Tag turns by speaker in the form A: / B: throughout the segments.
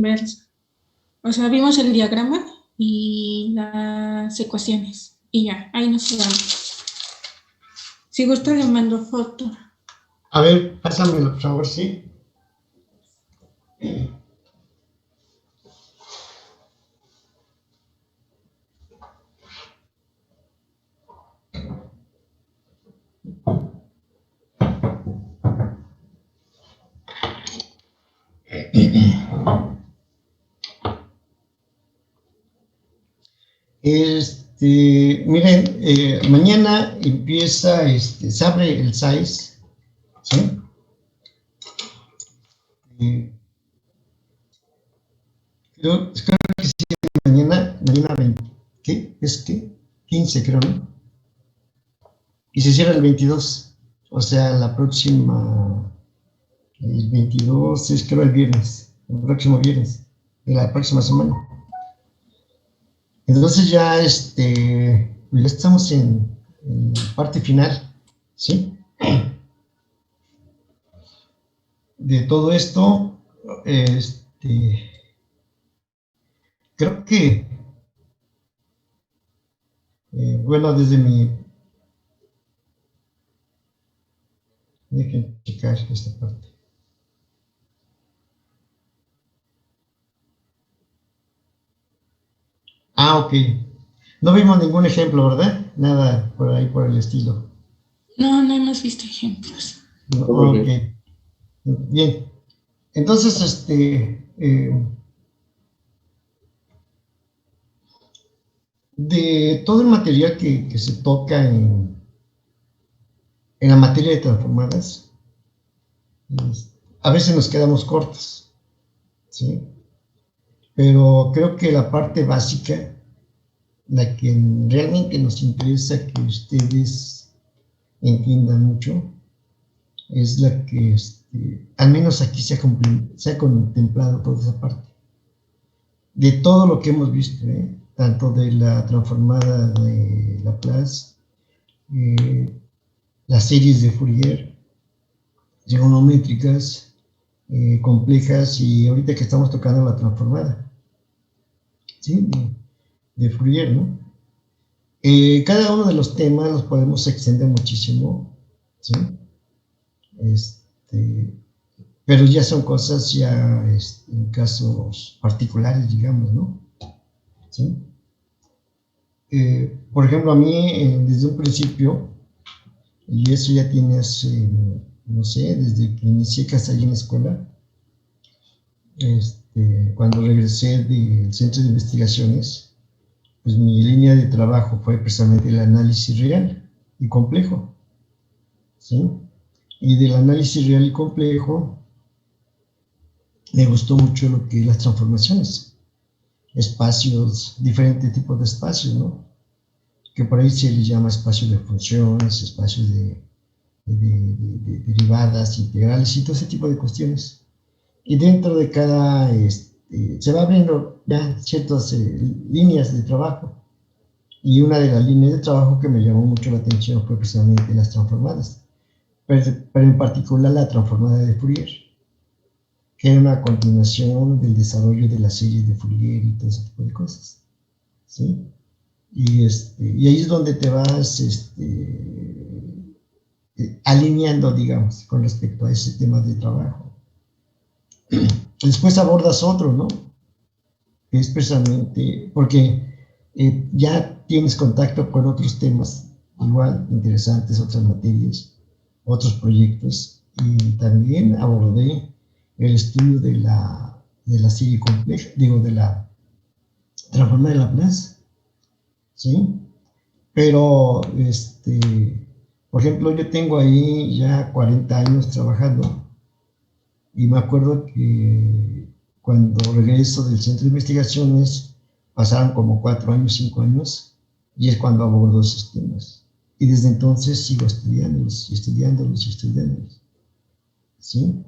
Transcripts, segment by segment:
A: inversa. O sea, vimos el diagrama y las ecuaciones. Y ya, ahí nos quedamos. Si gusta, le mando foto.
B: A ver, pásamelo, por favor, sí. Miren, mañana empieza, se abre el SAIS, ¿sí? Creo que sí, mañana 20, ¿qué? ¿Es qué? 15, creo, ¿no? Y se cierra el 22, o sea, la próxima, el 22 es creo el viernes, el próximo viernes, de la próxima semana. Entonces ya, ya estamos en parte final, ¿sí? De todo esto, creo que, bueno, desde mi, dejen checar esta parte. Ah, ok. No vimos ningún ejemplo, ¿verdad? Nada por ahí por el estilo.
A: No, no hemos visto ejemplos.
B: No, ok. Bien. Entonces, de todo el material que se toca en la materia de transformadas, a veces nos quedamos cortos, ¿sí? Pero creo que la parte básica, la que realmente nos interesa que ustedes entiendan mucho, es la que, al menos aquí se ha contemplado toda esa parte. De todo lo que hemos visto, tanto de la transformada de Laplace, las series de Fourier, trigonométricas, complejas, y ahorita que estamos tocando la transformada, ¿sí? De Fourier, ¿no? Cada uno de los temas los podemos extender muchísimo, ¿sí? Pero ya son cosas ya en casos particulares, digamos, ¿no? ¿Sí? Por ejemplo, a mí desde un principio, y eso ya tiene hace, no sé, desde que inicié casi ahí en la escuela, cuando regresé del centro de investigaciones, pues mi línea de trabajo fue precisamente el análisis real y complejo, ¿sí? Y del análisis real y complejo me gustó mucho lo que es las transformaciones, espacios, diferentes tipos de espacios, ¿no? Que por ahí se les llama espacios de funciones, espacios de derivadas, integrales y todo ese tipo de cuestiones. Y dentro de cada, se va abriendo ya ciertas líneas de trabajo. Y una de las líneas de trabajo que me llamó mucho la atención fue precisamente las transformadas, pero en particular la transformada de Fourier, que era una continuación del desarrollo de las series de Fourier y todo ese tipo de cosas, ¿sí? Y ahí es donde te vas alineando, digamos, con respecto a ese tema de trabajo. Después abordas otro, ¿no? Que es precisamente porque ya tienes contacto con otros temas, igual interesantes, otras materias, otros proyectos, y también abordé el estudio de la serie compleja, digo, de la transformada de Laplace, ¿sí? Pero, por ejemplo, yo tengo ahí ya 40 años trabajando, y me acuerdo que cuando regreso del centro de investigaciones pasaron como 4 años, 5 años, y es cuando abordo esos temas. Y desde entonces sigo estudiándolos, y estudiándolos, y estudiándolos, ¿sí?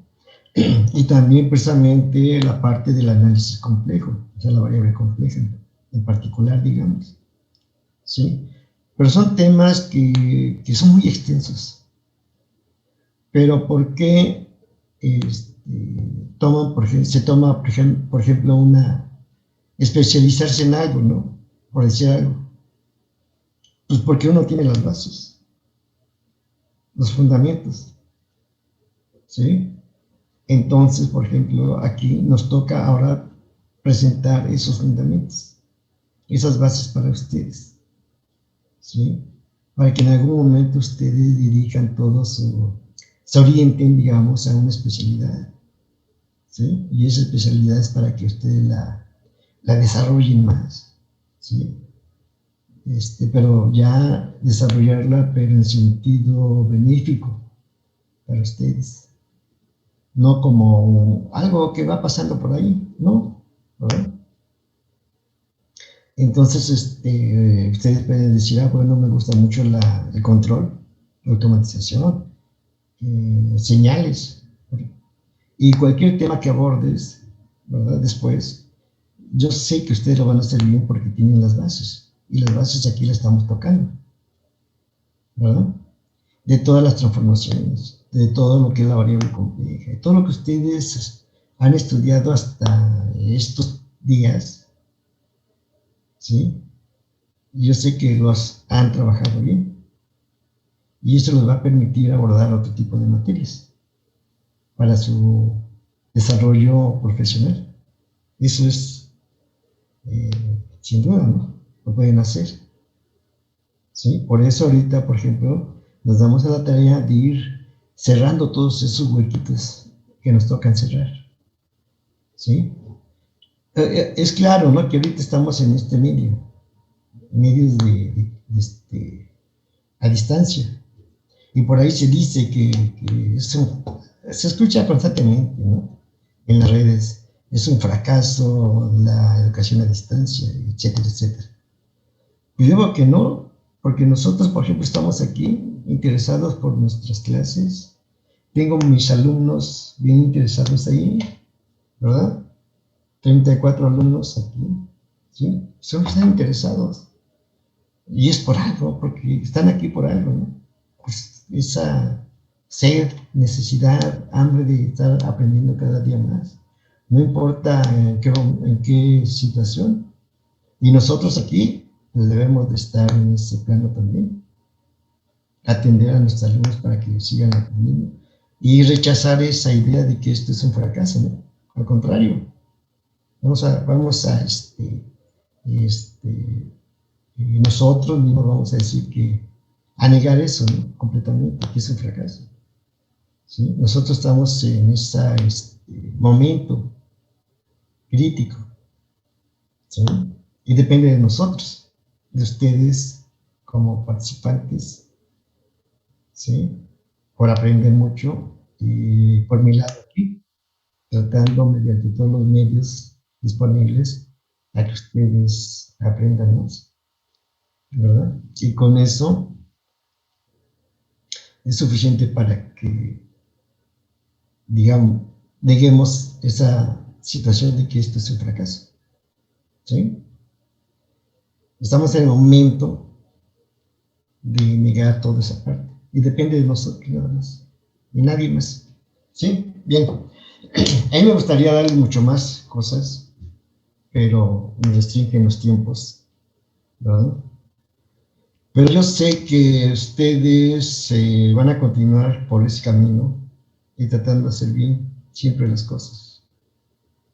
B: Y también precisamente la parte del análisis complejo, o sea, la variable compleja en particular, digamos, ¿sí? Pero son temas que son muy extensos. Pero ¿por qué toman, se toma, por ejemplo, especializarse en algo, ¿no? Por decir algo. Pues porque uno tiene las bases, los fundamentos, ¿sí? Entonces, por ejemplo, aquí nos toca ahora presentar esos fundamentos, esas bases para ustedes, ¿sí? Para que en algún momento ustedes dirijan se orienten, digamos, a una especialidad, ¿sí? Y esa especialidad es para que ustedes la desarrollen más, ¿sí? Pero ya desarrollarla, pero en sentido benéfico para ustedes, no como algo que va pasando por ahí, ¿no? ¿verdad? Entonces, ustedes pueden decir, bueno, me gusta mucho el control, la automatización, señales, y cualquier tema que abordes, ¿verdad? Después, yo sé que ustedes lo van a hacer bien porque tienen las bases, y las bases aquí las estamos tocando, ¿verdad? De todas las transformaciones, de todo lo que es la variable compleja, de todo lo que ustedes han estudiado hasta estos días, ¿sí? Yo sé que los han trabajado bien y eso les va a permitir abordar otro tipo de materias para su desarrollo profesional. Eso es, sin duda, ¿no? Lo pueden hacer, ¿sí? Por eso ahorita, por ejemplo, nos damos a la tarea de ir cerrando todos esos huequitos que nos tocan cerrar, ¿sí? Es claro, ¿no? Que ahorita estamos en este medios a distancia, y por ahí se dice que se escucha constantemente, ¿no? En las redes, es un fracaso la educación a distancia, etcétera, etcétera. Yo digo que no, porque nosotros, por ejemplo, estamos aquí interesados por nuestras clases. Tengo mis alumnos bien interesados ahí, ¿verdad? 34 alumnos aquí, ¿sí? Están interesados. Y es por algo, porque están aquí por algo, ¿no? Pues esa sed, necesidad, hambre de estar aprendiendo cada día más. No importa en qué situación. Y nosotros aquí pues, debemos de estar en ese plano también. Atender a nuestros alumnos para que sigan aprendiendo. Y rechazar esa idea de que esto es un fracaso, ¿no? Al contrario, vamos a nosotros mismos vamos a decir a negar eso, ¿no? Completamente, que es un fracaso. ¿Sí? Nosotros estamos en ese momento crítico, ¿sí? Y depende de nosotros, de ustedes como participantes, ¿sí? Por aprender mucho y por mi lado aquí, tratando mediante todos los medios disponibles a que ustedes aprendan más, ¿verdad? Y con eso es suficiente para que, digamos, neguemos esa situación de que esto es un fracaso, ¿sí? Estamos en el momento de negar toda esa parte y depende de nosotros nada más y nadie más, ¿sí? Bien, a mí me gustaría darles mucho más cosas, pero me restringen los tiempos, ¿verdad? Pero yo sé que ustedes van a continuar por ese camino y tratando de hacer bien siempre las cosas,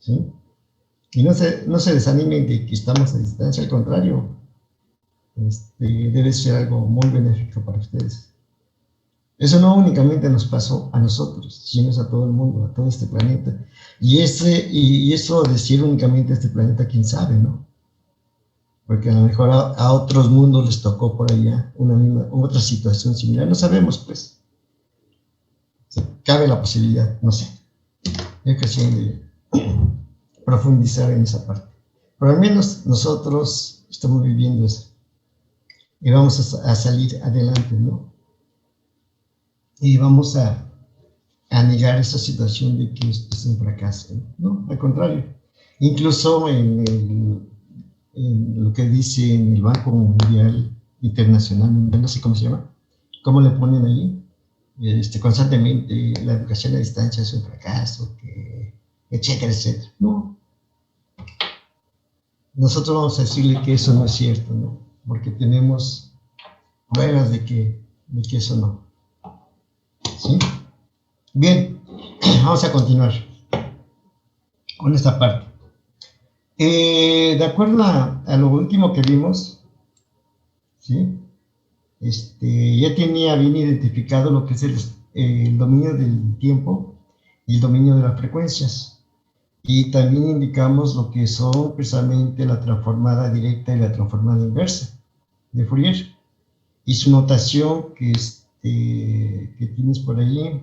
B: ¿sí? Y no se desanimen de que estamos a distancia, al contrario, debe ser algo muy benéfico para ustedes. Eso no únicamente nos pasó a nosotros, sino a todo el mundo, a todo este planeta. Y eso decir únicamente a este planeta, quién sabe, ¿no? Porque a lo mejor a otros mundos les tocó por allá otra situación similar. No sabemos, pues. Cabe la posibilidad, no sé. Es cuestión de profundizar en esa parte. Pero al menos nosotros estamos viviendo eso. Y vamos a salir adelante, ¿no? Y vamos a negar esa situación de que esto es un fracaso, ¿no? Al contrario. Incluso en lo que dice en el Banco Mundial Internacional, no sé cómo se llama, cómo le ponen allí, constantemente la educación a distancia es un fracaso, etcétera, etcétera. No, nosotros vamos a decirle que eso no es cierto, ¿no? Porque tenemos pruebas de que eso no. ¿Sí? Bien, vamos a continuar con esta parte. De acuerdo a lo último que vimos, ¿sí? Ya tenía bien identificado lo que es el dominio del tiempo y el dominio de las frecuencias. Y también indicamos lo que son precisamente la transformada directa y la transformada inversa de Fourier. Y su notación que tienes por allí.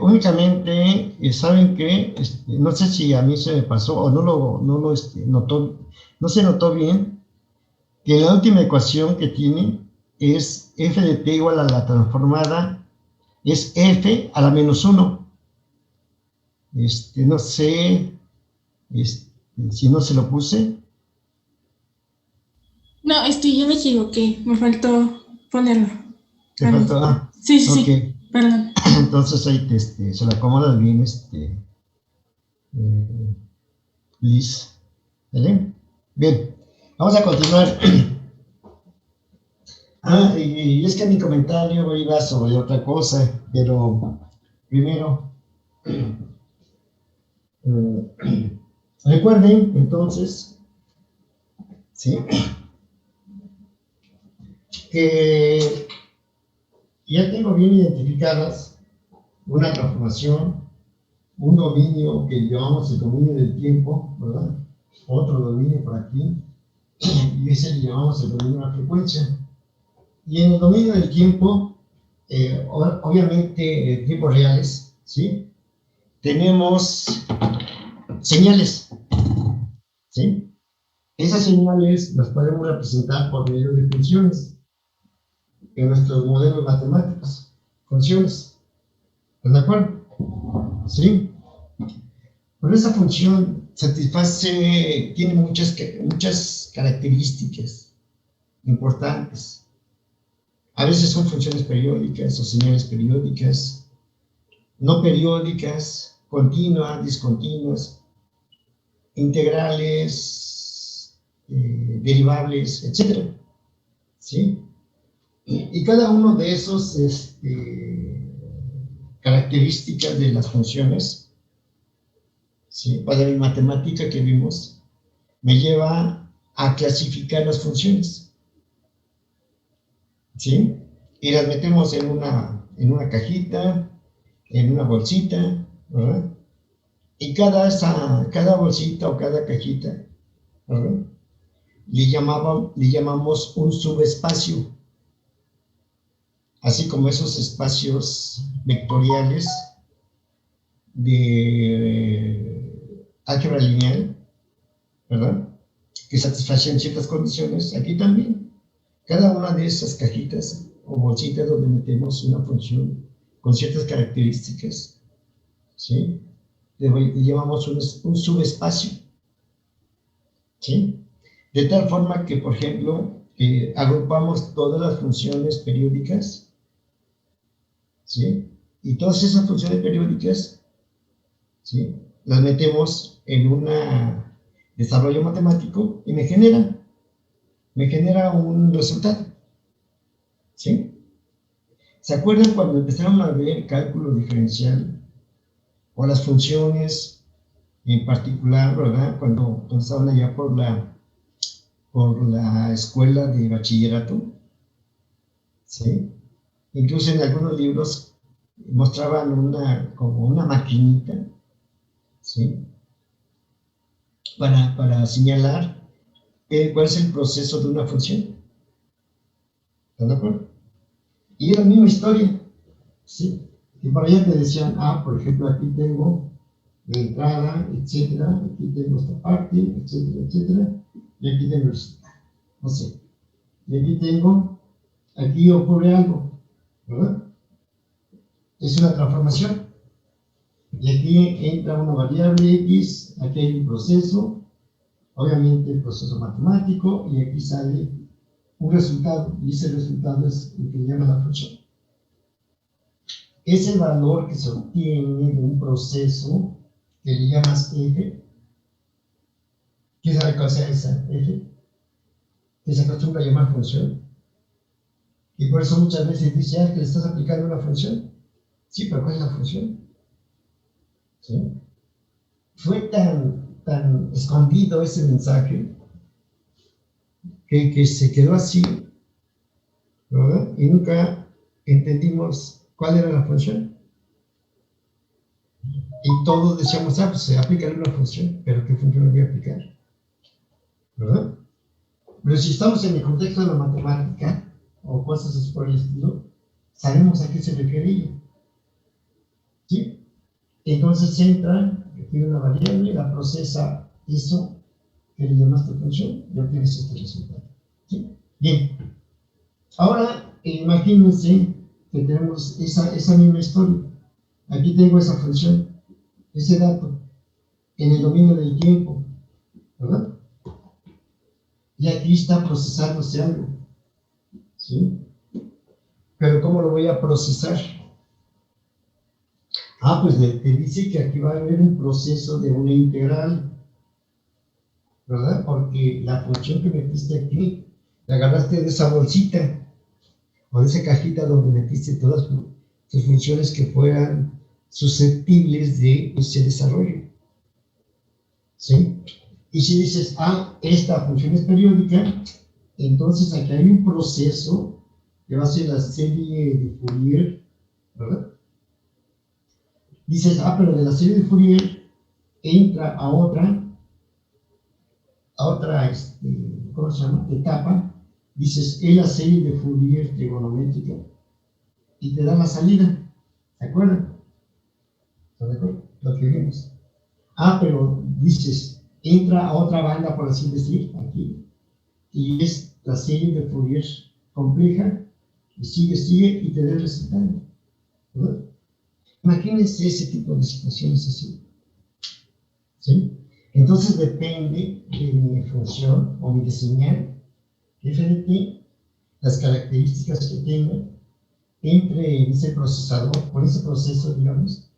B: Únicamente, ¿saben qué? No sé si a mí se me pasó o notó, no se notó bien que la última ecuación que tiene es f de t igual a la transformada, es f a la menos 1. No sé si no se lo puse.
A: No, yo me equivoqué, me faltó ponerlo.
B: Te faltó,
A: Sí, sí,
B: ok.
A: sí, perdón.
B: Entonces ahí se lo acomodas bien, Liz. ¿Vale? Bien, vamos a continuar. Y es que mi comentario iba sobre otra cosa, pero primero, recuerden entonces, ¿sí? Que ya tengo bien identificadas una transformación, un dominio que llamamos el dominio del tiempo, ¿verdad? Otro dominio por aquí, y ese le llamamos el dominio de la frecuencia. Y en el dominio del tiempo, obviamente tiempos reales, ¿sí? Tenemos señales, ¿sí? Esas señales las podemos representar por medio de funciones en nuestros modelos matemáticos, funciones. ¿Están de acuerdo? ¿Sí? Pero esa función tiene muchas características importantes. A veces son funciones periódicas o señales periódicas, no periódicas, continuas, discontinuas, integrales, derivables, etc. ¿Sí? Y cada uno de esos características de las funciones, ¿sí? Para mi matemática que vimos, me lleva a clasificar las funciones, ¿sí? Y las metemos en una cajita, en una bolsita, ¿verdad? Y cada bolsita o cada cajita, ¿verdad? Le llamamos un subespacio, así como esos espacios vectoriales de álgebra lineal, ¿verdad? Que satisfacen ciertas condiciones, aquí también. Cada una de esas cajitas o bolsitas donde metemos una función con ciertas características, ¿sí? Le llamamos un subespacio, ¿sí? De tal forma que, por ejemplo, agrupamos todas las funciones periódicas, ¿sí? Y todas esas funciones periódicas, ¿sí? Las metemos en un desarrollo matemático y me genera un resultado, ¿sí? ¿Se acuerdan cuando empezaron a ver cálculo diferencial o las funciones en particular, ¿verdad? Cuando estaban allá por la escuela de bachillerato, ¿sí? Incluso en algunos libros mostraban como una maquinita, ¿sí? Para señalar cuál es el proceso de una función. ¿Están de acuerdo? Y es la misma historia, ¿sí? Y para allá te decían, por ejemplo, aquí tengo la entrada, etcétera, aquí tengo esta parte, etcétera, etcétera, y aquí tengo el resultado, no sé. Y aquí ocurre algo, ¿verdad? Es una transformación. Y aquí entra una variable X, aquí hay un proceso, obviamente el proceso matemático, y aquí sale un resultado, y ese resultado es lo que llama la función. es el valor que se obtiene de un proceso que le llamas f. ¿Quién sabe cuál sea esa f? Que se acostumbra a llamar función. Y por eso muchas veces dice, que le estás aplicando una función. Sí, pero ¿cuál es la función? ¿Sí? Fue tan escondido ese mensaje que se quedó así, ¿verdad? Y nunca entendimos cuál era la función. Y todos decíamos, pues se aplica una función, pero ¿qué función voy a aplicar? ¿Verdad? Pero si estamos en el contexto de la matemática, o cosas así por el estilo, sabemos a qué se refiere ella. ¿Sí? Entonces entra, tiene una variable, la procesa eso que le llamaste función, y obtienes este resultado. ¿Sí? Bien. Ahora, imagínense que tenemos esa misma historia. Aquí tengo esa función, ese dato, en el dominio del tiempo, ¿verdad? Y aquí está procesándose algo, ¿sí? Pero ¿cómo lo voy a procesar? Pues te dice que aquí va a haber un proceso de una integral, ¿verdad? Porque la función que metiste aquí, la agarraste de esa bolsita, o de esa cajita donde metiste todas tus funciones que fueran susceptibles de ese desarrollo, ¿sí? Y si dices, esta función es periódica, entonces aquí hay un proceso que va a ser la serie de Fourier, ¿verdad? Dices, pero de la serie de Fourier entra a otra ¿cómo se llama? Etapa. Dices, es la serie de Fourier trigonométrica y te da la salida. ¿De acuerdo? ¿Estás de acuerdo? Lo que vimos. Pero dices, entra a otra banda, por así decir, aquí, y es la serie de Fourier compleja, y sigue, y te da el resultado. ¿Verdad? Imagínense ese tipo de situaciones así. ¿Sí? Entonces depende de mi función o mi señal, f de t, las características que tenga entre ese procesador, por ese proceso, digamos.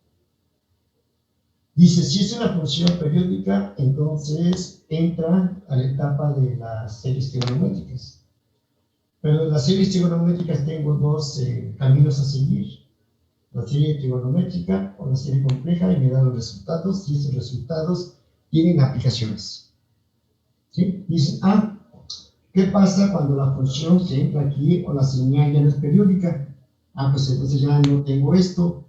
B: Dice, si es una función periódica, entonces entra a la etapa de las series trigonométricas. Pero en las series trigonométricas tengo dos caminos a seguir. La serie trigonométrica o la serie compleja, y me da los resultados, y esos resultados tienen aplicaciones. ¿Sí? Dicen, ¿qué pasa cuando la función se entra aquí o la señal ya no es periódica? Pues entonces ya no tengo esto,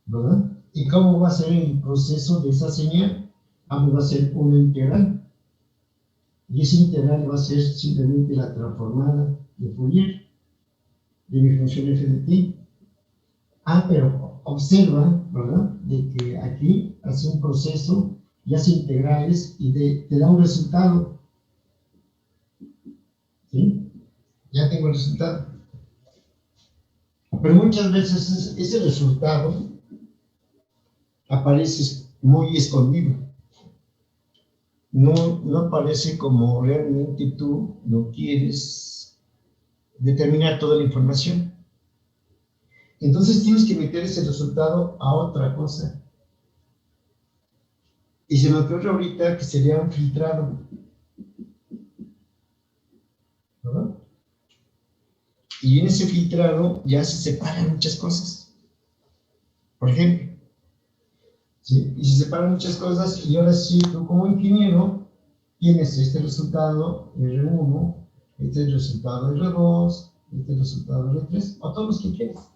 B: ¿verdad? ¿Y cómo va a ser el proceso de esa señal? Pues va a ser una integral. Y esa integral va a ser simplemente la transformada de Fourier de mi función f de t. Pero observa, ¿verdad? De que aquí hace un proceso y hace integrales y te da un resultado. ¿Sí? Ya tengo el resultado. Pero muchas veces ese resultado aparece muy escondido. No aparece como realmente tú no quieres determinar toda la información. Entonces tienes que meter ese resultado a otra cosa. Y se me ocurre ahorita que sería un filtrado, ¿verdad? Y en ese filtrado ya se separan muchas cosas. Por ejemplo, ¿sí? Y se separan muchas cosas, y ahora sí, tú como ingeniero tienes este resultado R1, este resultado R2, este resultado R3, o todos los que quieras.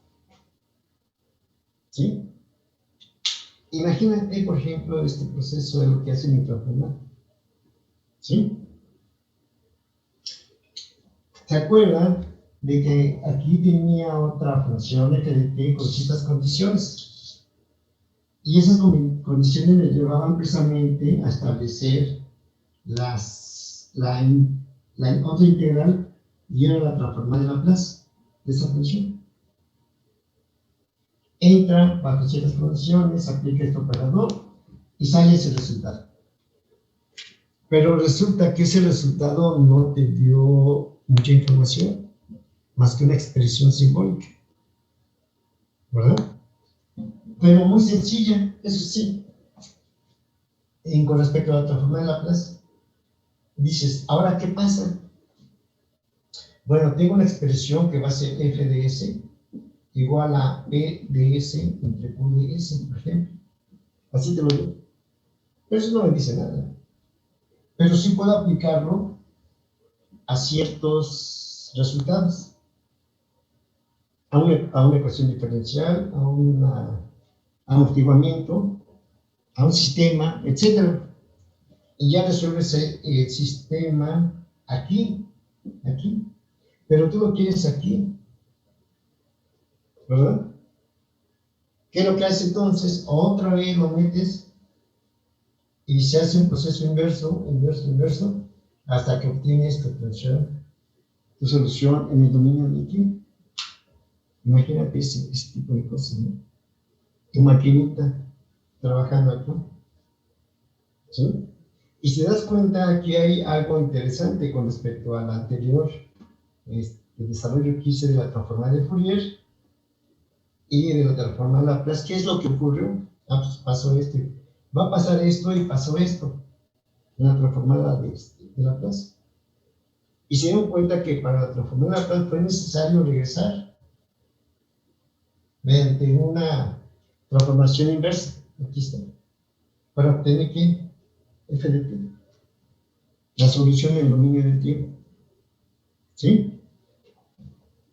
B: ¿Sí? Imagínate, por ejemplo, este proceso de lo que hace mi transformador. ¿Sí? ¿Se acuerdan de que aquí tenía otra función f de t con ciertas condiciones? Y esas condiciones me llevaban precisamente a establecer la otra integral, y era la transformada de Laplace de esa función. Entra bajo ciertas condiciones, aplica este operador y sale ese resultado. Pero resulta que ese resultado no te dio mucha información, más que una expresión simbólica. ¿verdad? Pero muy sencilla, eso sí. Con respecto a la transformada de Laplace, dices, ¿ahora qué pasa? Bueno, tengo una expresión que va a ser f de s igual a p de s entre q de s, por ejemplo. Así te lo digo. Pero eso no me dice nada. Pero sí puedo aplicarlo a ciertos resultados. A una ecuación diferencial, a un amortiguamiento, a un sistema, etc. Y ya resuelves el sistema aquí. Pero tú lo quieres aquí, ¿verdad? ¿Qué es lo que hace entonces? Otra vez lo metes y se hace un proceso inverso, hasta que obtienes tu solución en el dominio de aquí. Imagínate ese tipo de cosas, ¿no? Tu maquinita trabajando aquí, ¿sí? Y si te das cuenta, aquí hay algo interesante con respecto al anterior el desarrollo que hice de la transformada de Fourier y de la transformada de Laplace. ¿Qué es lo que ocurrió? Pues pasó esto, va a pasar esto y pasó esto en la transformada de Laplace. Y se dieron cuenta que para la transformada de Laplace fue necesario regresar mediante una transformación inversa, aquí está, para obtener ¿qué? F de t, la solución en el dominio del tiempo, ¿sí?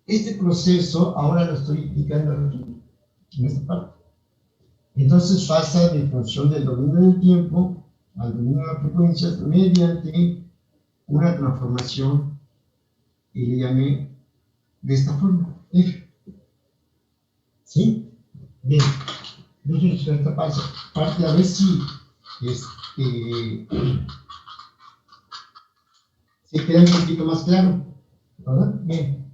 B: Este proceso ahora lo estoy indicando aquí, en esta parte. Entonces pasa de función del dominio del tiempo al dominio de las frecuencias mediante una transformación y le llamé de esta forma, F. ¿Sí? Bien, déjenme esta parte a ver si se queda un poquito más claro, ¿verdad? Bien.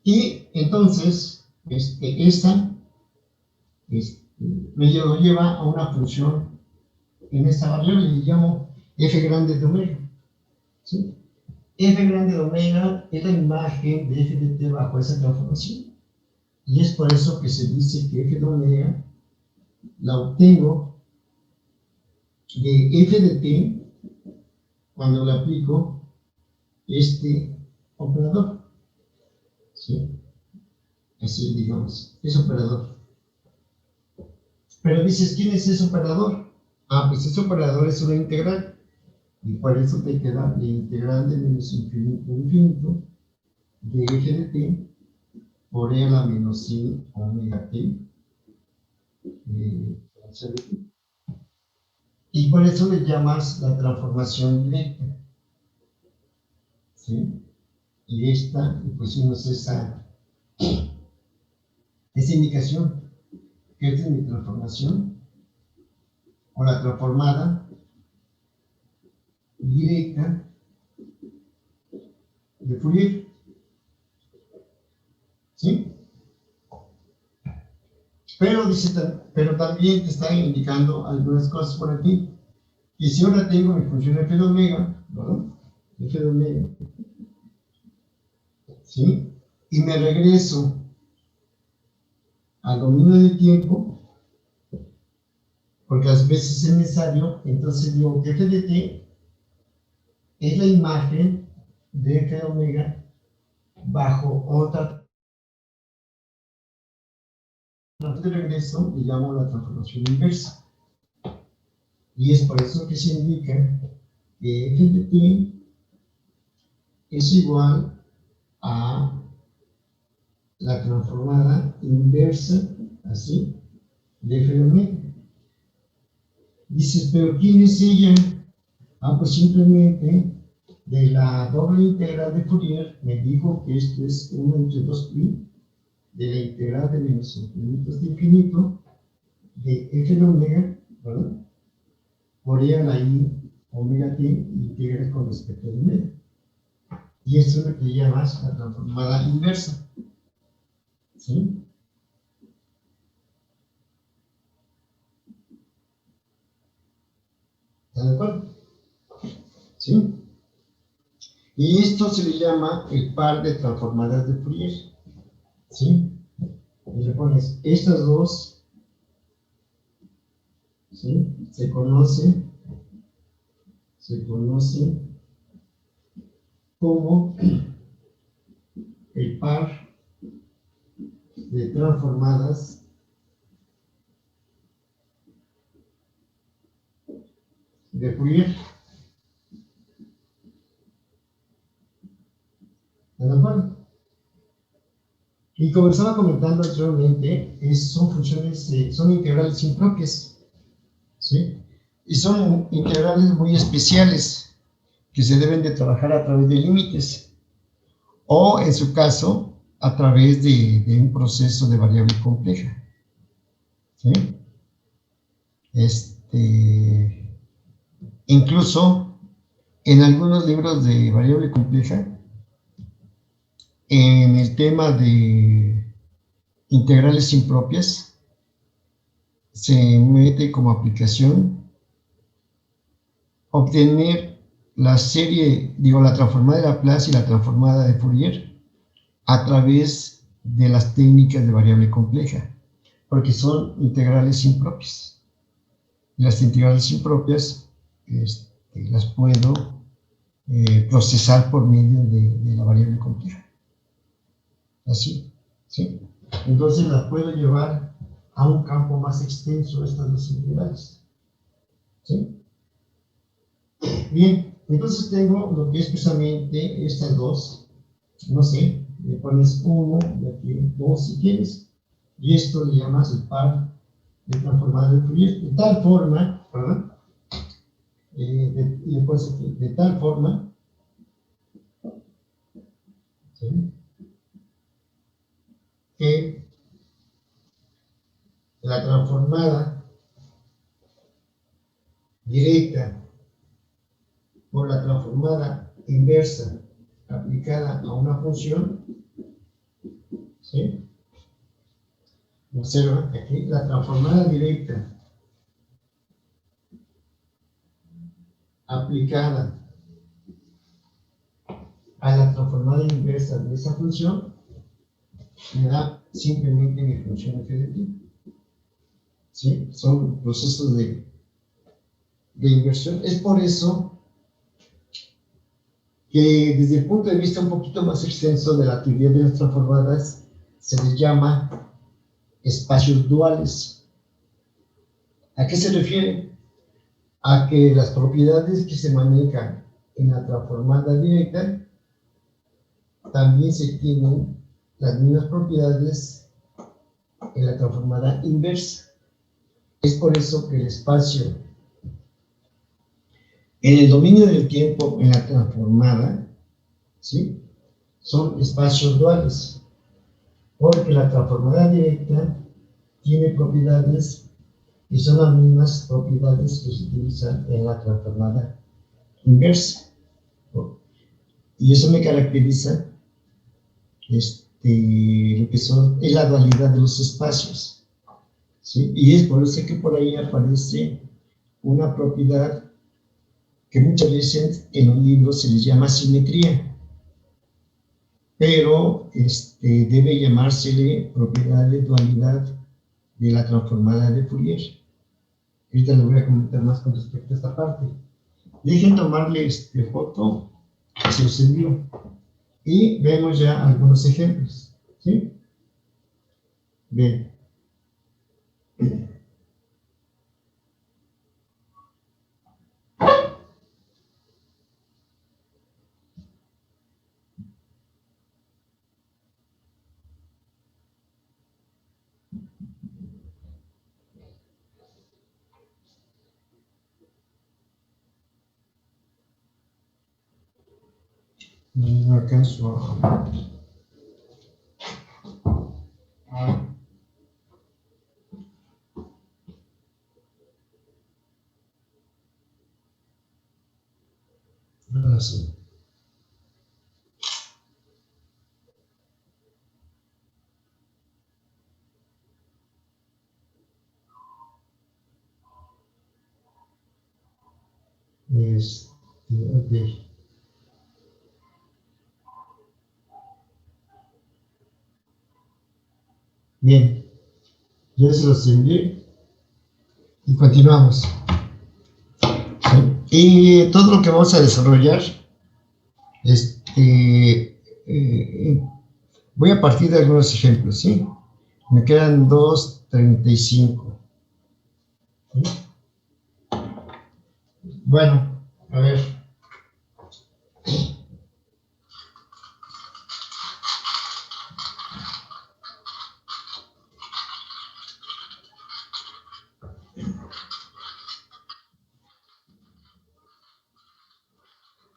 B: Y entonces, esta me lo lleva a una función en esta variable, le llamo f grande de omega, ¿sí? F grande de omega es la imagen de f de t bajo esa transformación. Y es por eso que se dice que f de omega la obtengo de f de t cuando le aplico este operador, ¿sí? Así digamos, es operador. Pero dices, ¿quién es ese operador? Pues ese operador es una integral. Y por eso te queda la integral de menos infinito a infinito de f de t por e a la menos i omega t. Y por eso le llamas la transformación directa, ¿sí? Y esta, y pusimos esa indicación, que esta es mi transformación, o la transformada directa de Fourier, ¿sí? Pero también te están indicando algunas cosas por aquí. Y si ahora tengo mi función f de omega, ¿no? F de omega, ¿sí? Y me regreso al dominio del tiempo, porque a veces es necesario, entonces digo que f de t es la imagen de f de omega bajo otra de regreso, le llamo la transformación inversa. Y es por eso que se indica que f de t es igual a la transformada inversa, así, de f de omega. Dices, ¿pero quién es ella? Pues simplemente de la doble integral de Fourier me dijo que esto es 1 entre 2pi de la integral de menos infinitos de infinito de f de omega, ¿verdad? Por e a la i omega t integra con respecto a omega. Y eso es lo que llamas la transformada inversa, ¿sí? ¿Están de acuerdo? ¿Sí? Y esto se le llama el par de transformadas de Fourier, ¿sí? y le pones estas dos, ¿sí? Se conoce como el par de transformadas de Fourier. ¿De acuerdo? Y como estaba comentando anteriormente, son funciones, son integrales impropias, ¿sí? Y son integrales muy especiales que se deben de trabajar a través de límites o, en su caso, a través de un proceso de variable compleja, ¿sí? Incluso en algunos libros de variable compleja, en el tema de integrales impropias, se mete como aplicación obtener la serie, la transformada de Laplace y la transformada de Fourier a través de las técnicas de variable compleja, porque son integrales impropias. Las integrales impropias las puedo procesar por medio de la variable compleja. Así, ¿sí? Entonces las puedo llevar a un campo más extenso, estas dos integrales, ¿sí? Bien, entonces tengo lo que es precisamente estas dos, no sé, le pones uno, y aquí dos si quieres, y esto le llamas el par de transformada de Fourier, de tal forma, ¿verdad? Y le pones aquí, de tal forma, ¿sí? Que la transformada directa por la transformada inversa aplicada a una función, ¿sí? Observa aquí la transformada directa aplicada a la transformada inversa de esa función me da simplemente mi función f de t. ¿Sí? Son procesos de inversión. Es por eso que desde el punto de vista un poquito más extenso de la teoría de las transformadas se les llama espacios duales. ¿A qué se refiere? A que las propiedades que se manejan en la transformada directa también se tienen las mismas propiedades en la transformada inversa. Es por eso que el espacio en el dominio del tiempo en la transformada, ¿sí? Son espacios duales, porque la transformada directa tiene propiedades y son las mismas propiedades que se utilizan en la transformada inversa. Y eso me caracteriza lo que es la dualidad de los espacios, ¿sí? Y es por eso que por ahí aparece una propiedad que muchas veces en los libros se les llama simetría, pero debe llamársele propiedad de dualidad de la transformada de Fourier. Ahorita les voy a comentar más con respecto a esta parte. Dejen tomarle foto, se los envío, y vemos ya algunos ejemplos, ¿sí? Bien. No alcanzo a... Ahora sí. Ok. Bien, ya se los envié y continuamos. ¿Sí? Y todo lo que vamos a desarrollar, voy a partir de algunos ejemplos, ¿sí? Me quedan 2:35. ¿Sí? Bueno, a ver.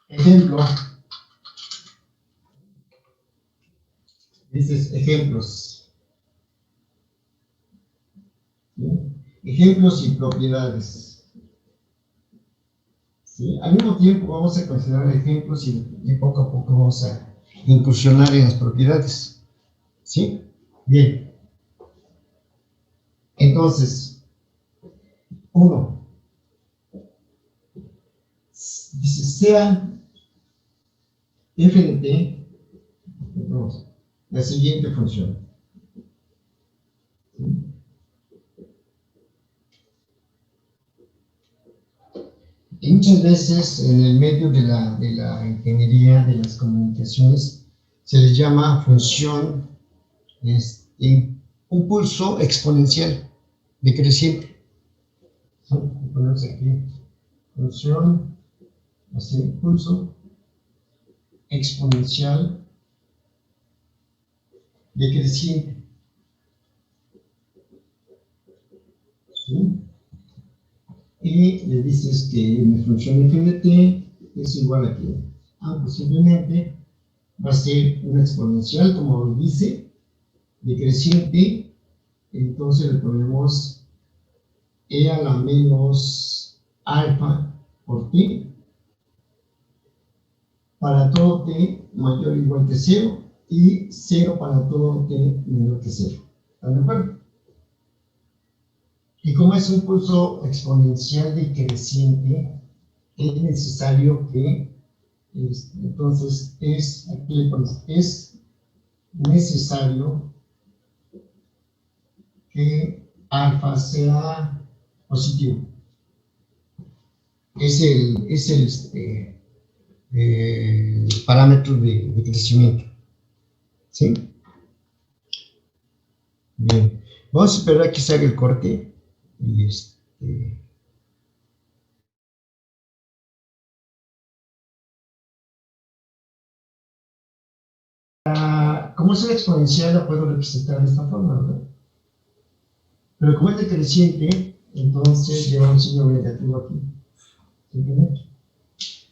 B: Ejemplo. Dices ejemplos. ¿Sí? Ejemplos y propiedades. ¿Sí? Al mismo tiempo vamos a considerar ejemplos y poco a poco vamos a incursionar en las propiedades. ¿Sí? Bien. Entonces, uno, dice sea f de t, la siguiente función. ¿Sí? Y muchas veces en el medio de la ingeniería de las comunicaciones se les llama función un pulso exponencial decreciente. ¿Sí? Ponemos aquí función, así, pulso exponencial decreciente. ¿Sí? Y le dices que mi función f de t es igual a que, pues simplemente va a ser una exponencial, como lo dice, decreciente. Entonces le ponemos e a la menos alfa por t para todo t mayor o igual que 0 y 0 para todo t menor que 0. ¿Están de acuerdo? Y como es un pulso exponencial decreciente, es necesario que, entonces, es necesario que alfa sea positivo. Es el parámetro de crecimiento. ¿Sí? Bien. Vamos a esperar a que se haga el corte y como es una exponencial, la puedo representar de esta forma, ¿verdad? Pero como es decreciente, entonces lleva un signo negativo aquí. Simplemente.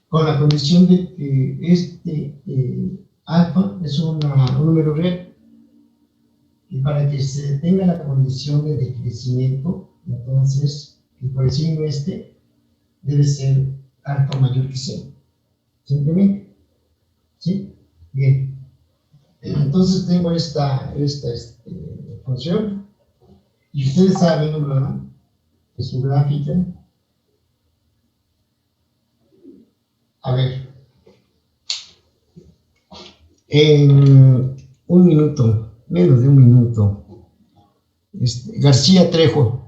B: Con la condición de que alfa es un número real. Y para que se tenga la condición de decrecimiento, entonces, por el signo debe ser alfa mayor que 0. Simplemente. ¿Sí? Bien. Entonces tengo esta función. Y ustedes saben, ¿verdad? Que su gráfica. A ver. En un minuto, menos de un minuto, García Trejo.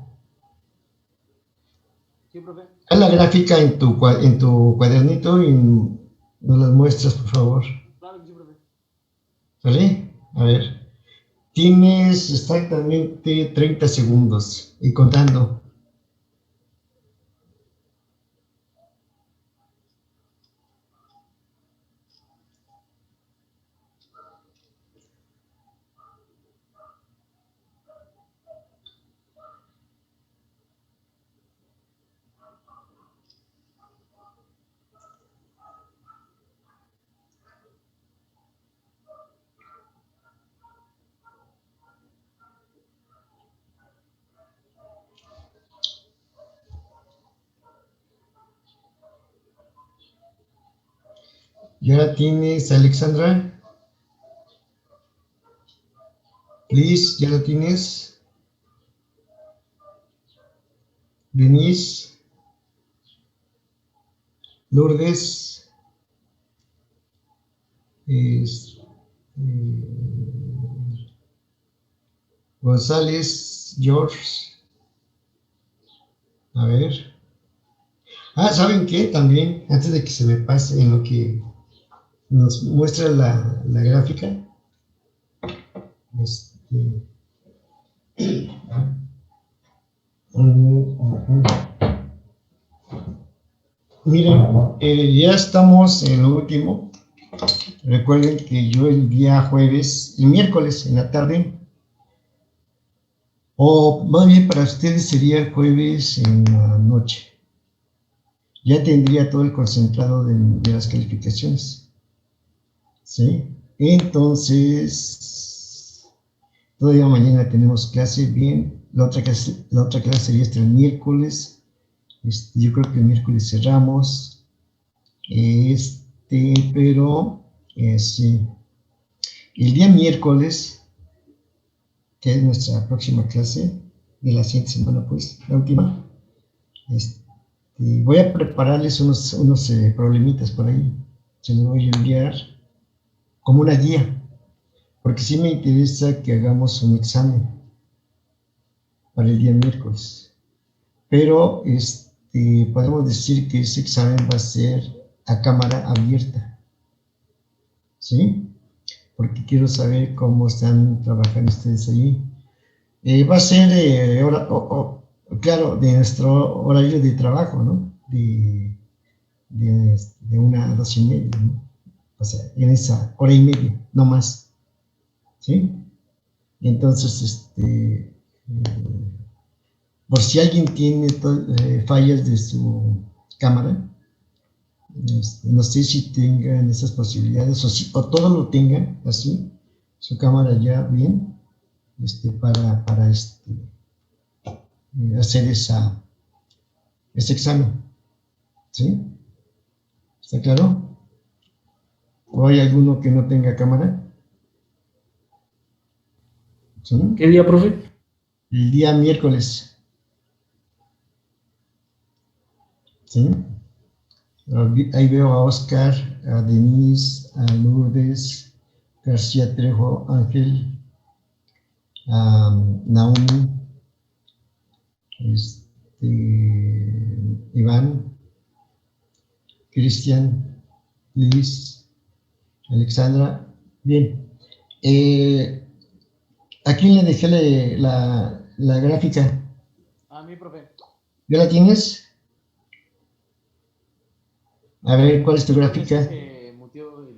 C: Sí, profe.
B: Haz la gráfica en tu cuadernito y nos las muestras, por favor.
C: Claro que sí, profe.
B: ¿Vale? A ver. Tienes exactamente 30 segundos y contando. Ya tienes, Alexandra. Liz, ya la tienes. Denise. Lourdes. Es, González, George. A ver. ¿Saben qué? También, antes de que se me pase en lo que nos muestra la gráfica. Miren, ya estamos en lo último. Recuerden que yo el día jueves y miércoles en la tarde, o más bien para ustedes sería el jueves en la noche, ya tendría todo el concentrado de las calificaciones. ¿Sí? Entonces, todavía mañana tenemos clase, bien. La otra clase sería hasta el miércoles. Yo creo que el miércoles cerramos. Pero sí. El día miércoles, que es nuestra próxima clase de la siguiente semana, pues, la última, voy a prepararles unos problemitas por ahí. Se los voy a enviar como una guía, porque sí me interesa que hagamos un examen para el día miércoles. Pero podemos decir que ese examen va a ser a cámara abierta, ¿sí? Porque quiero saber cómo están trabajando ustedes allí. Va a ser, claro, de nuestro horario de trabajo, ¿no? De 1 a 2:30, ¿no? O sea, en esa hora y media, no más, ¿sí? Entonces, por si alguien tiene fallas de su cámara, no sé si tengan esas posibilidades o todo lo tengan así, su cámara ya bien, para hacer ese examen, ¿sí? ¿Está claro? ¿O hay alguno que no tenga cámara? ¿Sí?
C: ¿Qué día, profe?
B: El día miércoles, ¿sí? Ahí veo a Oscar, a Denise, a Lourdes, García Trejo, Ángel, a Naomi, Iván, Cristian, Liz, Alexandra. Bien. ¿A quién le dejé la gráfica?
C: A mí, profe.
B: ¿Ya la tienes? A ver, ¿cuál es tu gráfica?
C: Muteó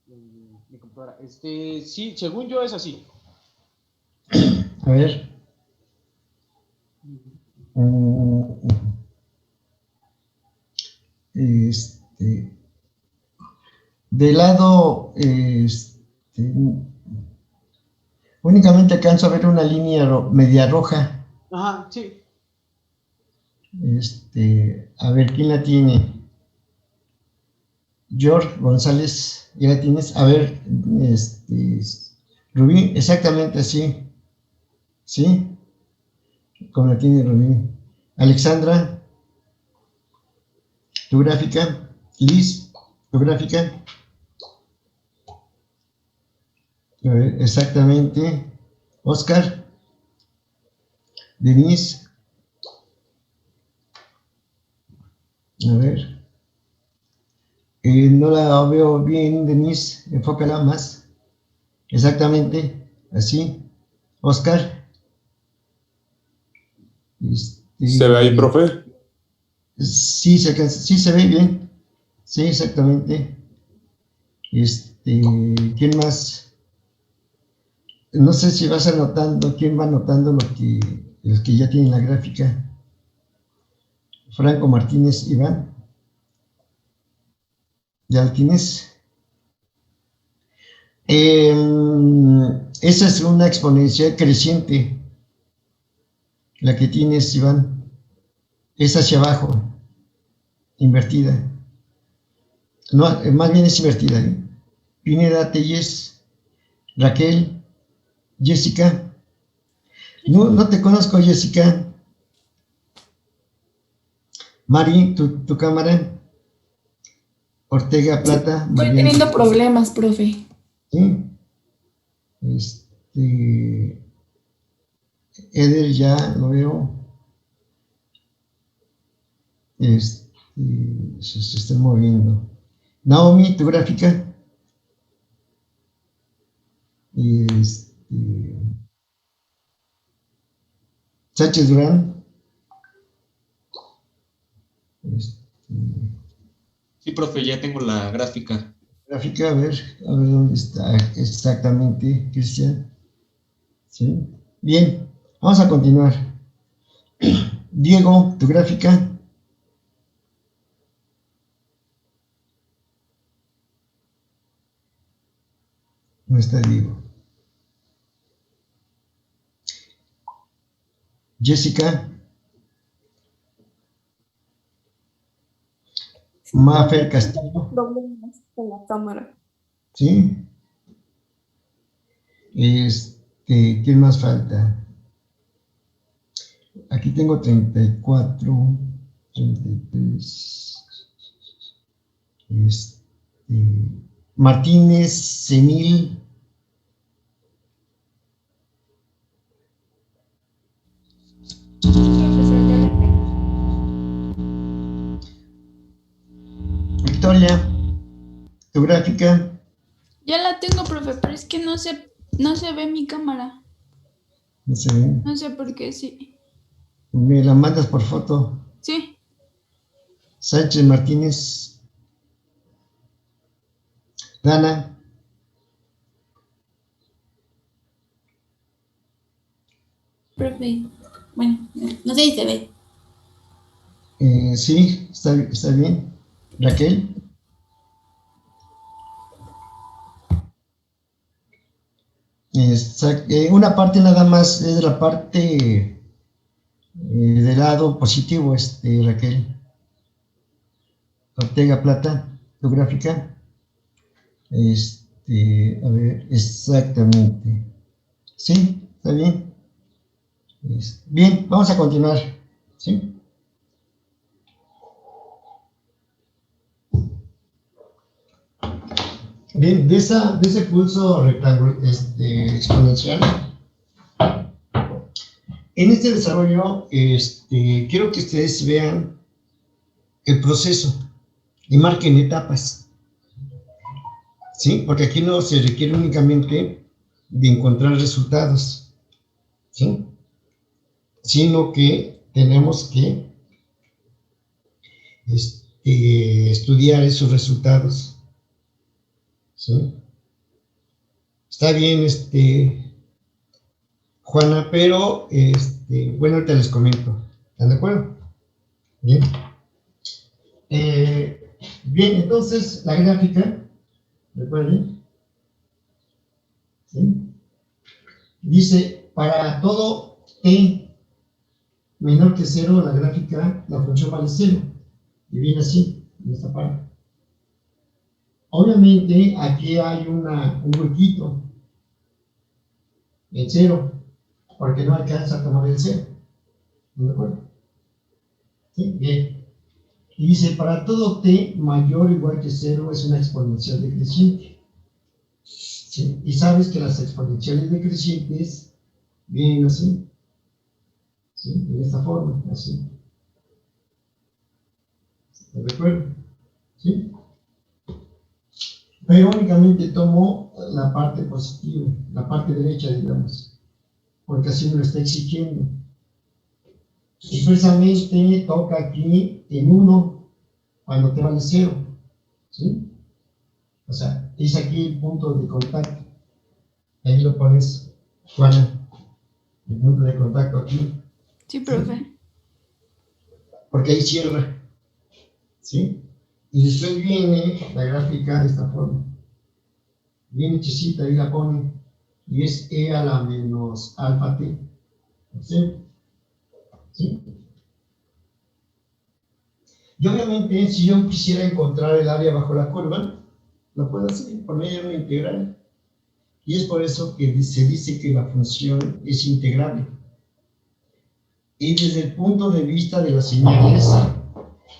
C: mi computadora. Sí, según yo es así.
B: A ver. De lado, únicamente alcanzo a ver una línea media roja.
C: Ajá, sí.
B: A ver, ¿quién la tiene? George González, ¿ya la tienes? A ver, Rubí, exactamente así. ¿Sí? Como la tiene Rubí. Alexandra, tu gráfica. Liz, tu gráfica. A ver, exactamente. Oscar, Denise. A ver. No la veo bien, Denise. Enfócala más. Exactamente. Así. Oscar.
D: ¿Se ve ahí, profe?
B: Sí, sí se ve bien. Sí, exactamente. ¿Quién más? No sé si vas anotando, quién va anotando los que ya tienen la gráfica. Franco Martínez, Iván. ¿Ya lo tienes? Esa es una exponencial creciente, la que tienes, Iván. Es hacia abajo, invertida. No, más bien es invertida. Pineda, Telles, Raquel, Jessica. No te conozco, Jessica. Mari, tu cámara. Ortega Plata.
E: Estoy teniendo problemas, profe.
B: Sí. Eder ya lo veo. Se está moviendo. Naomi, tu gráfica. Sánchez Durán.
E: Sí, profe, ya tengo la gráfica.
B: Gráfica, a ver dónde está exactamente, Cristian. ¿Sí? Bien, vamos a continuar. Diego, tu gráfica. No está Diego. Jessica. Mafer Castillo.
F: Problemas con la cámara.
B: ¿Sí? ¿Quién más falta? Aquí tengo 34, 33. Martínez, Semil. Victoria, tu gráfica.
G: Ya la tengo, profe, pero es que no se ve mi cámara.
B: No se ve.
G: No sé por qué, sí.
B: Me la mandas por foto.
G: Sí.
B: Sánchez Martínez. Dana.
H: Profe, bueno, no sé si se ve.
B: Sí, está bien. Raquel. Una parte nada más es de la parte del lado positivo, Raquel. Ortega Plata, tu gráfica. A ver, exactamente. Sí, está bien. Bien, vamos a continuar. ¿Sí? Bien, de ese pulso rectangular, exponencial, en este desarrollo, quiero que ustedes vean el proceso y marquen etapas, ¿sí? Porque aquí no se requiere únicamente de encontrar resultados, ¿sí? Sino que tenemos que estudiar esos resultados, ¿sí? Está bien, Juana, pero, bueno, ahorita les comento. ¿Están de acuerdo? Bien. Bien, entonces, la gráfica, recuerden, ¿sí? Dice, para todo t menor que 0, la gráfica, la función vale 0. Y viene así, en esta parte. Obviamente, aquí hay un huequito en 0, porque no alcanza a tomar el 0. ¿De acuerdo? ¿Sí? Bien. Y dice, para todo t mayor o igual que 0 es una exponencial decreciente. ¿Sí? Y sabes que las exponenciales decrecientes vienen así. ¿Sí? De esta forma, así. ¿De acuerdo? ¿Sí? Pero únicamente tomo la parte positiva, la parte derecha, digamos, porque así me lo está exigiendo. Y precisamente toca aquí en 1 cuando te vale 0. ¿Sí? O sea, es aquí el punto de contacto. Ahí lo pones, Juana, el punto de contacto aquí.
G: Sí, profe.
B: Porque ahí cierra. ¿Sí? Y después viene la gráfica de esta forma. Viene hechecita, ahí la pone. Y es e a la menos alfa t. ¿Sí? ¿Sí? Y obviamente, si yo quisiera encontrar el área bajo la curva, lo puedo hacer por medio de una integral. Y es por eso que se dice que la función es integrable. Y desde el punto de vista de las señales,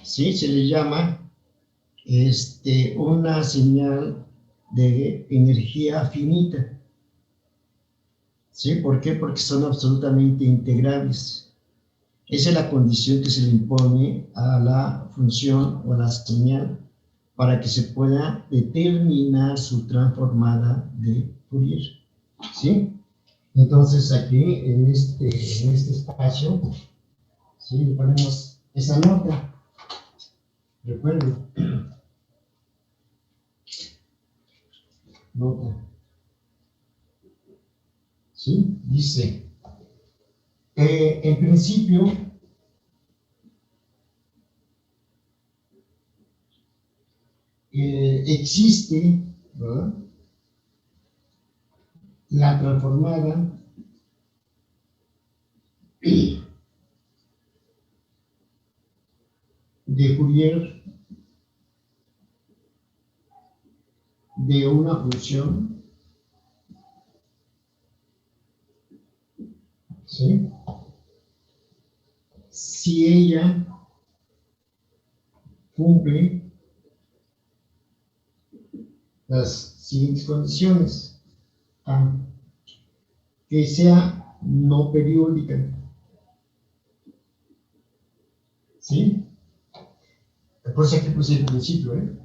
B: ¿sí? Se le llama una señal de energía finita. ¿Sí? ¿Por qué? Porque son absolutamente integrables. Esa es la condición que se le impone a la función o a la señal para que se pueda determinar su transformada de Fourier. ¿Sí? Entonces aquí, en este espacio, ¿sí? Le ponemos esa nota. Recuerden. Nota. ¿Sí? Dice, en principio, existe, ¿verdad?, la transformada de Fourier de una función, ¿sí?, si ella cumple las siguientes condiciones: A, que sea no periódica, ¿sí? Por eso aquí puse el principio,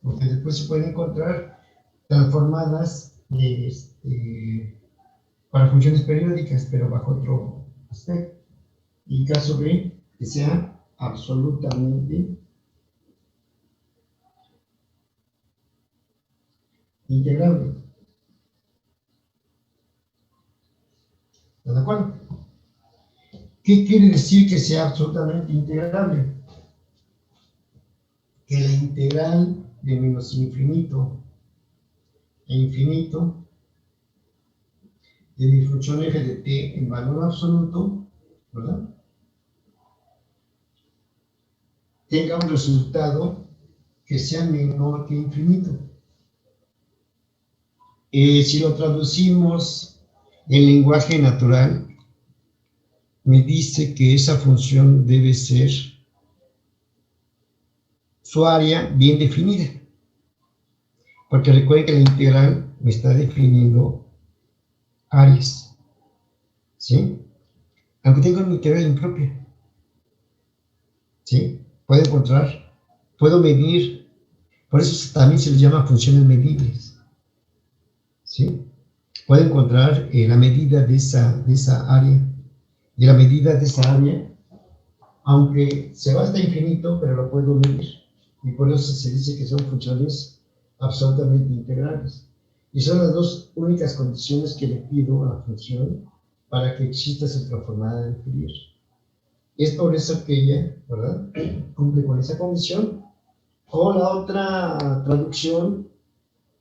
B: porque después se pueden encontrar transformadas para funciones periódicas, pero bajo otro aspecto. Y caso B, que sea absolutamente integrable. ¿Están de acuerdo? ¿Qué quiere decir que sea absolutamente integrable? Que la integral de menos infinito e infinito de mi función f de t en valor absoluto, ¿verdad?, tenga un resultado que sea menor que infinito. Si lo traducimos en lenguaje natural, me dice que esa función debe ser su área bien definida, porque recuerden que la integral me está definiendo áreas, ¿sí? Aunque tenga una integral impropia, ¿sí? Puedo medir, por eso también se les llama funciones medibles, ¿sí? Puedo encontrar la medida de esa área, y la medida de esa área, aunque se va hasta infinito, pero lo puedo medir, y por eso se dice que son funciones absolutamente integrales. Y son las dos únicas condiciones que le pido a la función para que exista esa transformada de Fourier. Es por eso que ella, ¿verdad?, cumple con esa condición. O la otra traducción,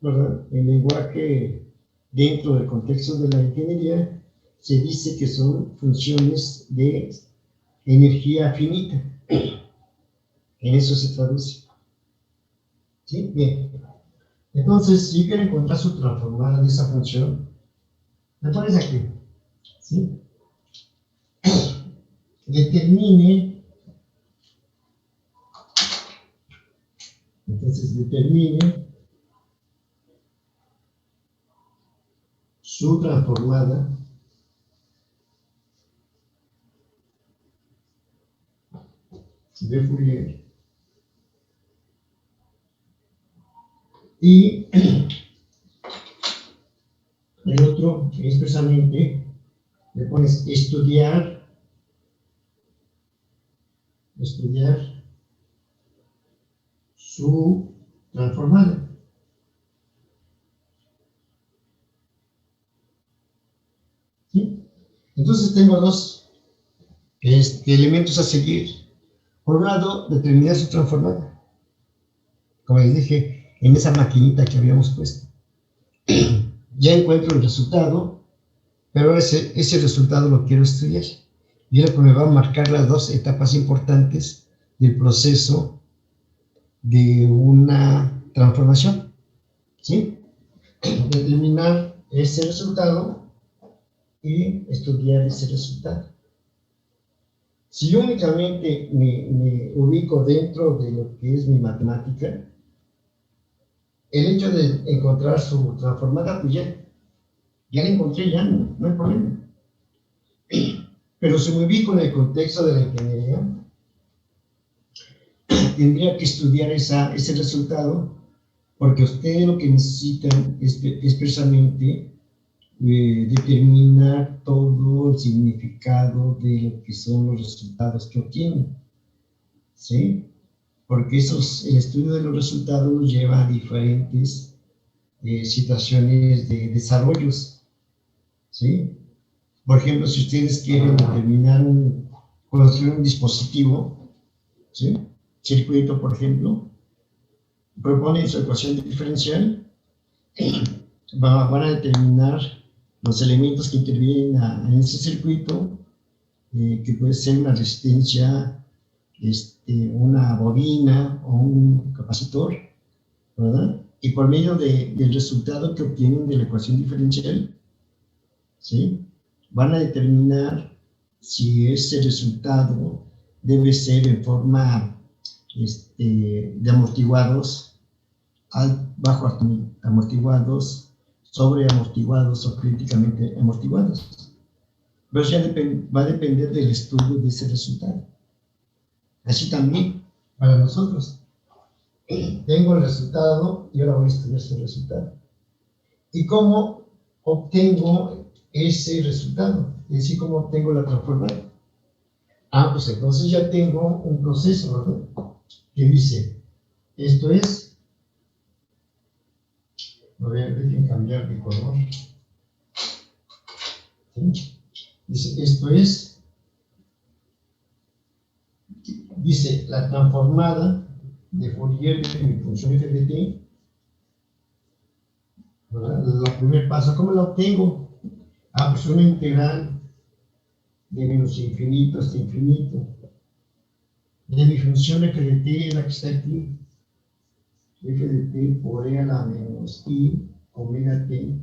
B: ¿verdad?, en lenguaje dentro del contexto de la ingeniería, se dice que son funciones de energía finita. En eso se traduce. ¿Sí? Bien. Entonces, si quiero encontrar su transformada de esa función, me pones aquí, ¿sí? Determine su transformada de Fourier y el otro expresamente le pones estudiar su transformada. ¿Sí? Entonces tengo dos elementos a seguir. Por un lado, determinar su transformada, como les dije, en esa maquinita que habíamos puesto. Ya encuentro el resultado, pero ese resultado lo quiero estudiar. Y es lo que me va a marcar las dos etapas importantes del proceso de una transformación, ¿sí? Determinar ese resultado y estudiar ese resultado. Si yo únicamente me ubico dentro de lo que es mi matemática, el hecho de encontrar su transformada, pues ya, Ya la encontré, ya no hay problema. Pero si me ubico en el contexto de la ingeniería, tendría que estudiar ese resultado, porque ustedes lo que necesitan es precisamente determinar todo el significado de lo que son los resultados que obtienen, ¿sí? Porque el estudio de los resultados nos lleva a diferentes situaciones de desarrollos, ¿sí? Por ejemplo, si ustedes quieren construir un dispositivo, ¿sí? Circuito, por ejemplo, proponen su ecuación diferencial, van a determinar los elementos que intervienen en ese circuito, que puede ser una resistencia, una bobina o un capacitor, ¿verdad? Y por medio del resultado que obtienen de la ecuación diferencial, ¿sí? Van a determinar si ese resultado debe ser en forma de amortiguados, bajo amortiguados, sobre amortiguados o críticamente amortiguados. Pero ya va a depender del estudio de ese resultado. Así también para nosotros. Tengo el resultado y ahora voy a estudiar ese resultado. ¿Y cómo obtengo ese resultado? Es decir, ¿cómo obtengo la transformada? Pues entonces ya tengo un proceso, ¿verdad? Que dice, esto es, a ver, dejen cambiar de color. ¿Sí? Dice, esto es, dice, la transformada de Fourier de mi función f de t, ¿verdad? El primer paso, ¿cómo la obtengo? Pues una integral de menos infinito hasta infinito de mi función f de t, la que está aquí, f de t por e a la menos i omega t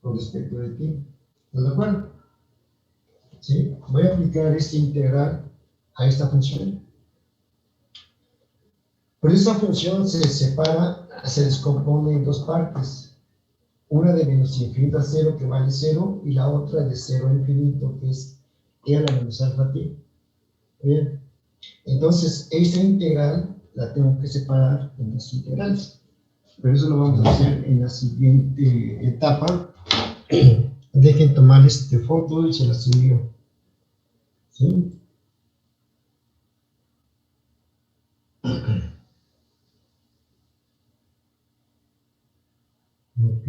B: con respecto de t. ¿Estás de acuerdo? ¿Sí? Voy a aplicar esta integral a esta función. Pero esta función se separa, se descompone en dos partes. Una de menos infinito a 0, que vale 0, y la otra de 0 a infinito, que es e a la menos alfa t. Bien. Entonces, esta integral la tengo que separar en las integrales. Pero eso lo vamos a hacer en la siguiente etapa. Dejen tomar foto y se las envío. ¿Sí? Ok.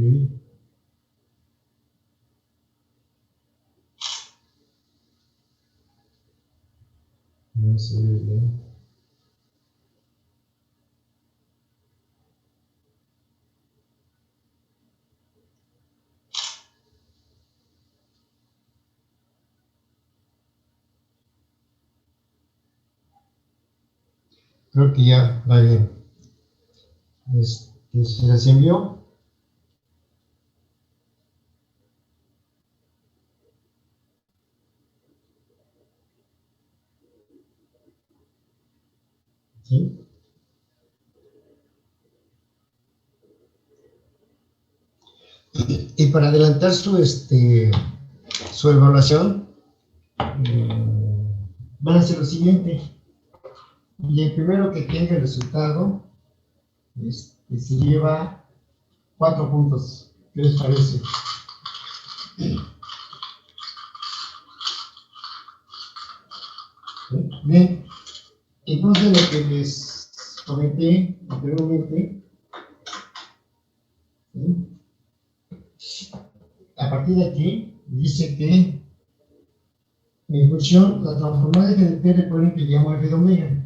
B: No se ve bien. Creo que ya va bien. ¿Se las envió? ¿Sí? Y para adelantar su evaluación, van a hacer lo siguiente. Y el primero que tenga el resultado se lleva 4 puntos. ¿Qué les parece? Bien, entonces lo que les comenté anteriormente, ¿sí? A partir de aquí dice que mi función, la transformada de f de t, recuerden que llamo f de omega.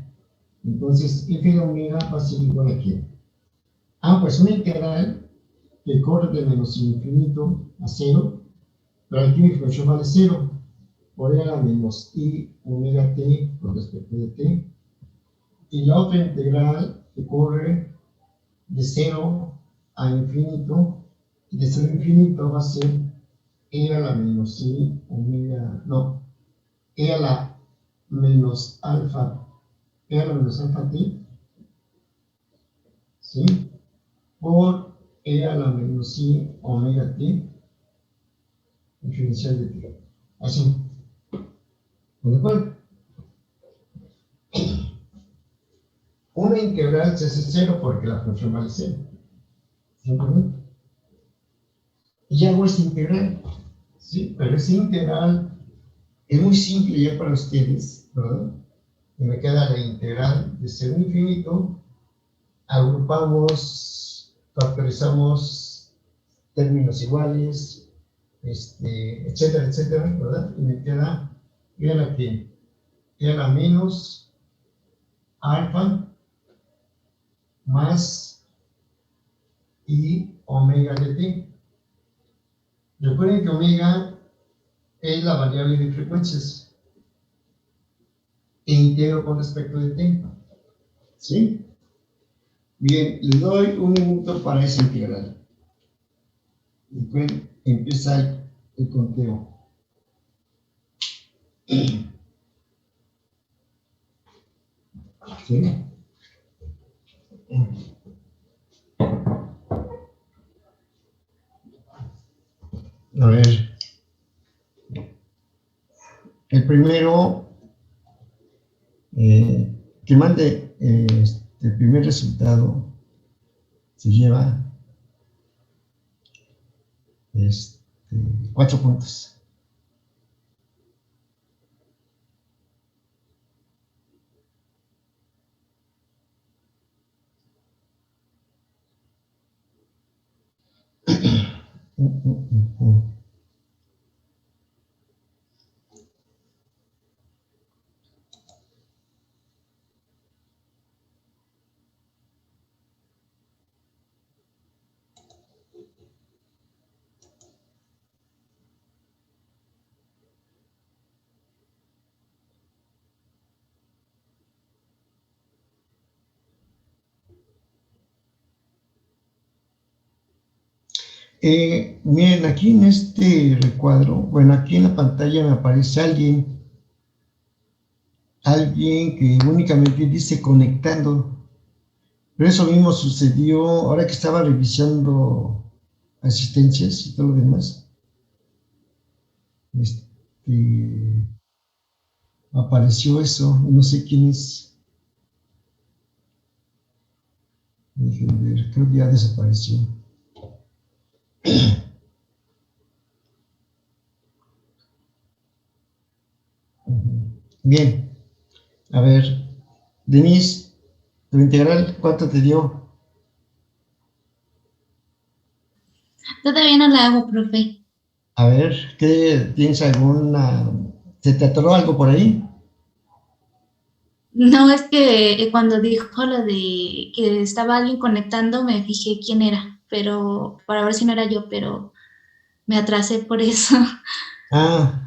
B: Entonces f de omega va a ser igual a ¿qué? Pues una integral que corre de menos infinito a 0, pero aquí mi función vale 0, por e a la menos i omega t con respecto de t, y la otra integral que corre de 0 a infinito, y de 0 a infinito va a ser e a la menos i omega, no, e a la menos alfa t, ¿sí? Por e a la menos i omega t, diferencial de t. Así. Con lo cual, una integral se hace cero porque la función vale cero. Simplemente. Y hago esta integral. Sí, pero esta integral es muy simple ya para ustedes, ¿verdad? Y me queda la integral de 0 a infinito. Agrupamos, factorizamos términos iguales, etcétera, etcétera, ¿verdad? Y me queda, miren aquí, queda menos alfa más y omega de t. Recuerden que omega es la variable de frecuencias e integro con respecto de t. ¿Sí? Bien, les doy un minuto para esa integral. Y pueden empezar el conteo. ¿Sí? A ver. El primero que mande el primer resultado se lleva 4 puntos. Miren, aquí en este recuadro, bueno, aquí en la pantalla me aparece alguien que únicamente dice conectando, pero eso mismo sucedió ahora que estaba revisando asistencias y todo lo demás. Apareció eso, no sé quién es. Déjenme ver, creo que ya desapareció. Bien, a ver, Denise, tu integral, ¿cuánto te dio?
H: Todavía no la hago, profe.
B: A ver, ¿qué tienes alguna? ¿Se te atoró algo por ahí?
H: No, es que cuando dijo lo de que estaba alguien conectando, me fijé quién era, pero para ver si no era yo, pero me atrasé por eso.
B: Ah,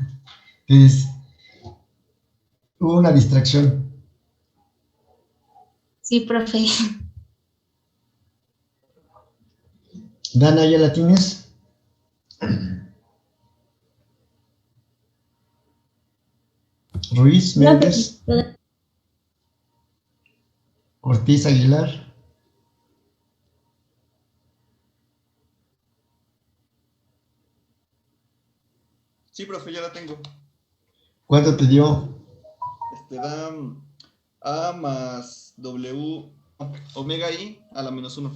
B: pues hubo una distracción.
H: Sí, profe.
B: Dana, ¿ya la tienes? Ruiz Méndez, Ortiz Aguilar.
E: Sí, profe, ya la tengo.
B: ¿Cuánto te dio?
E: Da A más W, omega I a la -1.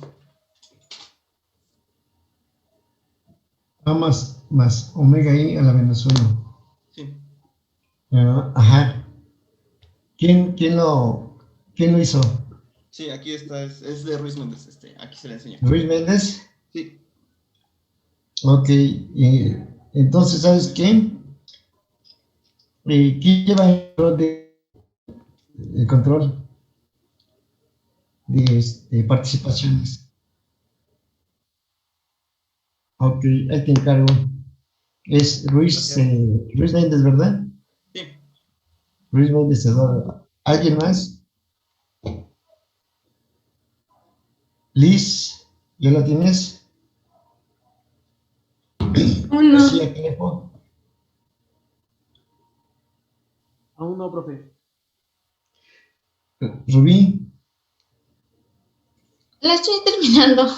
B: A más omega i a la menos 1.
E: Sí.
B: Ajá. ¿Quién lo hizo?
E: Sí, aquí está, es de Ruiz Méndez, aquí se le enseña.
B: ¿Ruiz Méndez?
E: Sí.
B: Ok, entonces, ¿sabes qué? ¿Quién lleva el control de participaciones? Ok, ahí te encargo. Es Ruiz Méndez, ¿verdad?
E: Sí.
B: Ruiz Méndez Eduardo. ¿Alguien más? Liz, ¿ya la tienes?
G: Uno.
B: Sí, aquí dejo.
C: Aún no, profe.
B: Rubí,
H: La estoy terminando.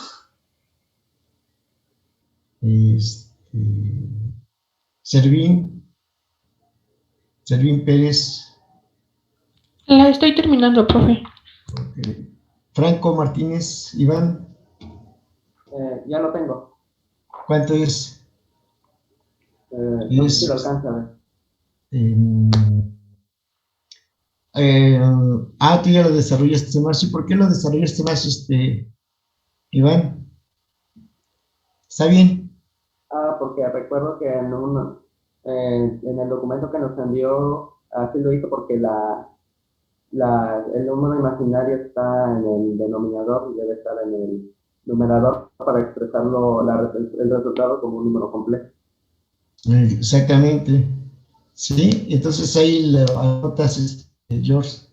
B: este, Servín Pérez.
I: La estoy terminando, profe.
B: Okay. Franco Martínez, Iván.
C: Ya lo tengo.
B: ¿Cuánto es?
C: No sé si lo alcanza a ver.
B: Tú ya lo desarrollaste más. ¿Y por qué lo desarrollaste más, Iván? ¿Está bien?
C: Porque recuerdo que en el documento que nos envió, así lo hizo porque el número imaginario está en el denominador y debe estar en el numerador para expresarlo, el resultado como un número complejo.
B: Exactamente. Sí, entonces ahí le anotas, George.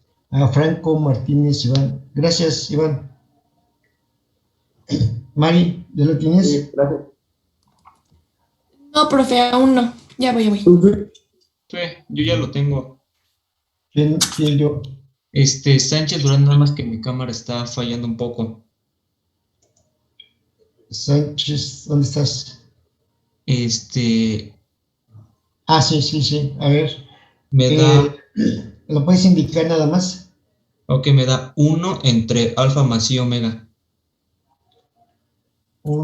B: Franco Martínez, Iván. Gracias, Iván. Mari, ¿ya lo tienes?
C: Sí, gracias.
A: No, profe, aún no. Ya voy.
E: Sí, yo ya lo tengo.
B: ¿Quién yo?
J: Sánchez Durán, nada más que mi cámara está fallando un poco.
B: Sánchez, ¿dónde estás?
J: Sí.
B: A ver.
J: Me da.
B: ¿Lo puedes indicar nada más?
J: Ok, me da 1 entre alfa más i omega.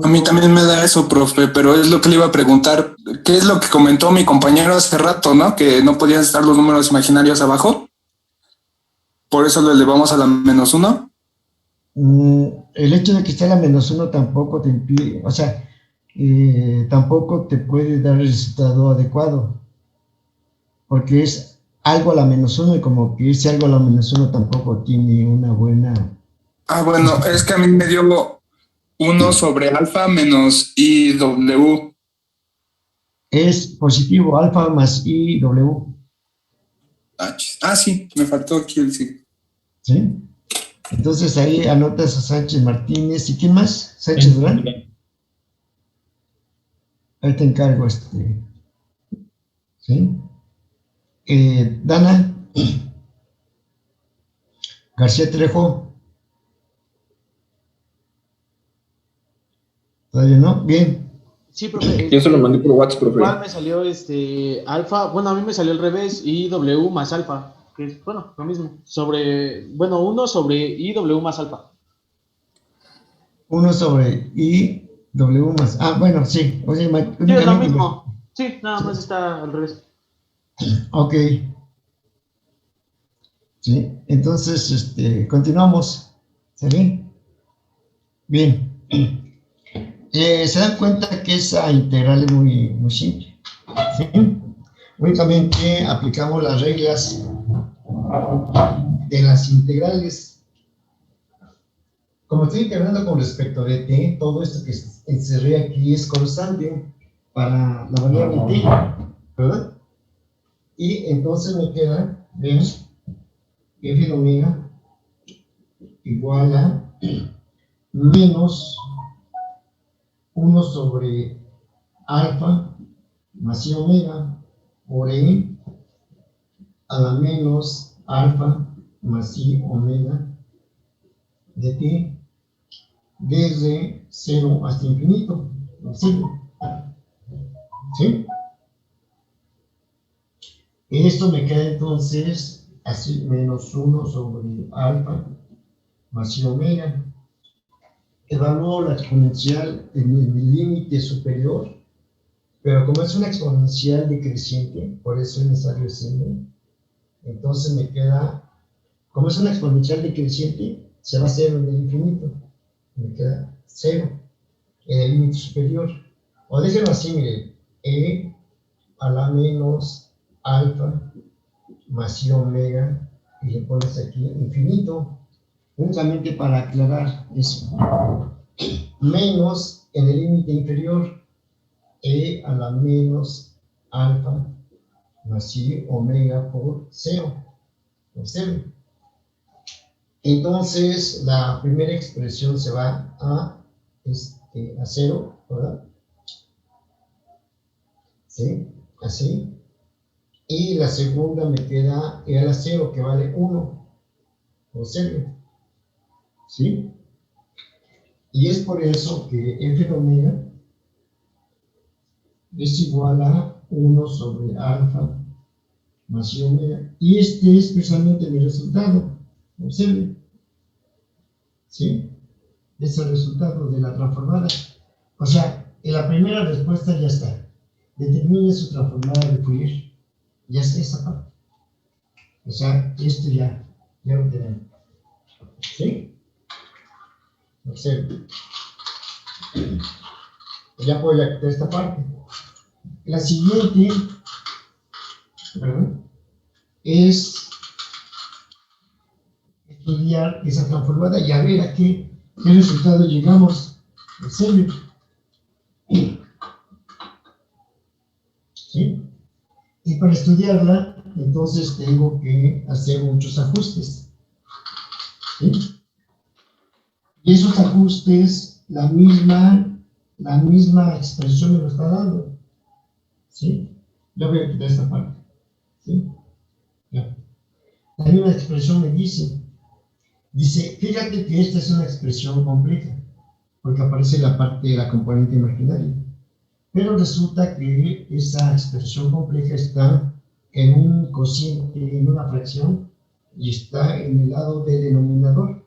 D: A mí también me da eso, profe, pero es lo que le iba a preguntar. ¿Qué es lo que comentó mi compañero hace rato, no? Que no podían estar los números imaginarios abajo. Por eso lo elevamos a la -1.
B: El hecho de que esté a la -1 tampoco te impide, o sea, tampoco te puede dar el resultado adecuado, porque es algo a la -1 y como que ese algo a la -1 tampoco tiene una buena...
D: Bueno, es que a mí me dio 1 sobre alfa menos IW.
B: Es positivo, alfa más IW.
D: Sí, me faltó aquí el sí.
B: ¿Sí? Entonces ahí anotas a Sánchez Martínez. ¿Y quién más? ¿Sánchez Durán? Ahí te encargo ¿sí? Dana García Trejo. ¿Todavía no? Bien.
C: Sí, profe.
D: Yo se lo mandé por WhatsApp, profe.
C: Igual me salió alfa, bueno, a mí me salió al revés, IW más alfa, que es, bueno, lo mismo. 1 sobre IW más alfa.
B: 1 sobre IW más... bueno, sí. O sea,
C: Sí, es lo mismo. Sí, nada más está al revés.
B: Ok. Sí, entonces, continuamos. ¿Sí? Bien. Se dan cuenta que esa integral es muy, muy simple. ¿Sí? Únicamente aplicamos las reglas de las integrales. Como estoy integrando con respecto de t, todo esto que se ve aquí es constante para la variable t, ¿verdad? Y entonces me queda, ven, f de omega igual a menos 1 sobre alfa más i omega por e a la menos alfa más i omega de t desde 0 hasta infinito. ¿Sí? Esto me queda entonces así, menos 1 sobre alfa más i omega. Evalúo la exponencial en el límite superior, pero como es una exponencial decreciente, por eso es necesario ese n, entonces me queda, como es una exponencial decreciente, se va a 0 en el infinito, me queda 0 en el límite superior. O déjenlo así, miren, e a la menos alfa más i omega, y le pones aquí infinito, únicamente para aclarar eso. Menos en el límite inferior, e a la menos alfa más i omega por 0. Entonces, la primera expresión se va a 0, ¿verdad? ¿Sí? Así. Y la segunda me queda e a la 0, que vale 1 por 0. ¿Sí? Y es por eso que f de omega es igual a 1 sobre alfa más i omega. Y este es precisamente mi resultado. Observen. ¿Sí? Es el resultado de la transformada. O sea, en la primera respuesta ya está. Determine su transformada de Fourier. Ya está esa parte. O sea, esto ya lo tenemos. ¿Sí? Observen. Ya puedo ya quitar esta parte. La siguiente, ¿verdad?, es estudiar esa transformada y a ver a qué resultado llegamos. Observen. ¿Sí? Y para estudiarla, entonces tengo que hacer muchos ajustes. ¿Sí? Y esos ajustes, la misma expresión me lo está dando. ¿Sí? Ya voy a quitar esta parte. ¿Sí? Ya. La misma expresión me dice, fíjate que esta es una expresión compleja, porque aparece la parte de la componente imaginaria. Pero resulta que esa expresión compleja está en un cociente, en una fracción, y está en el lado del denominador.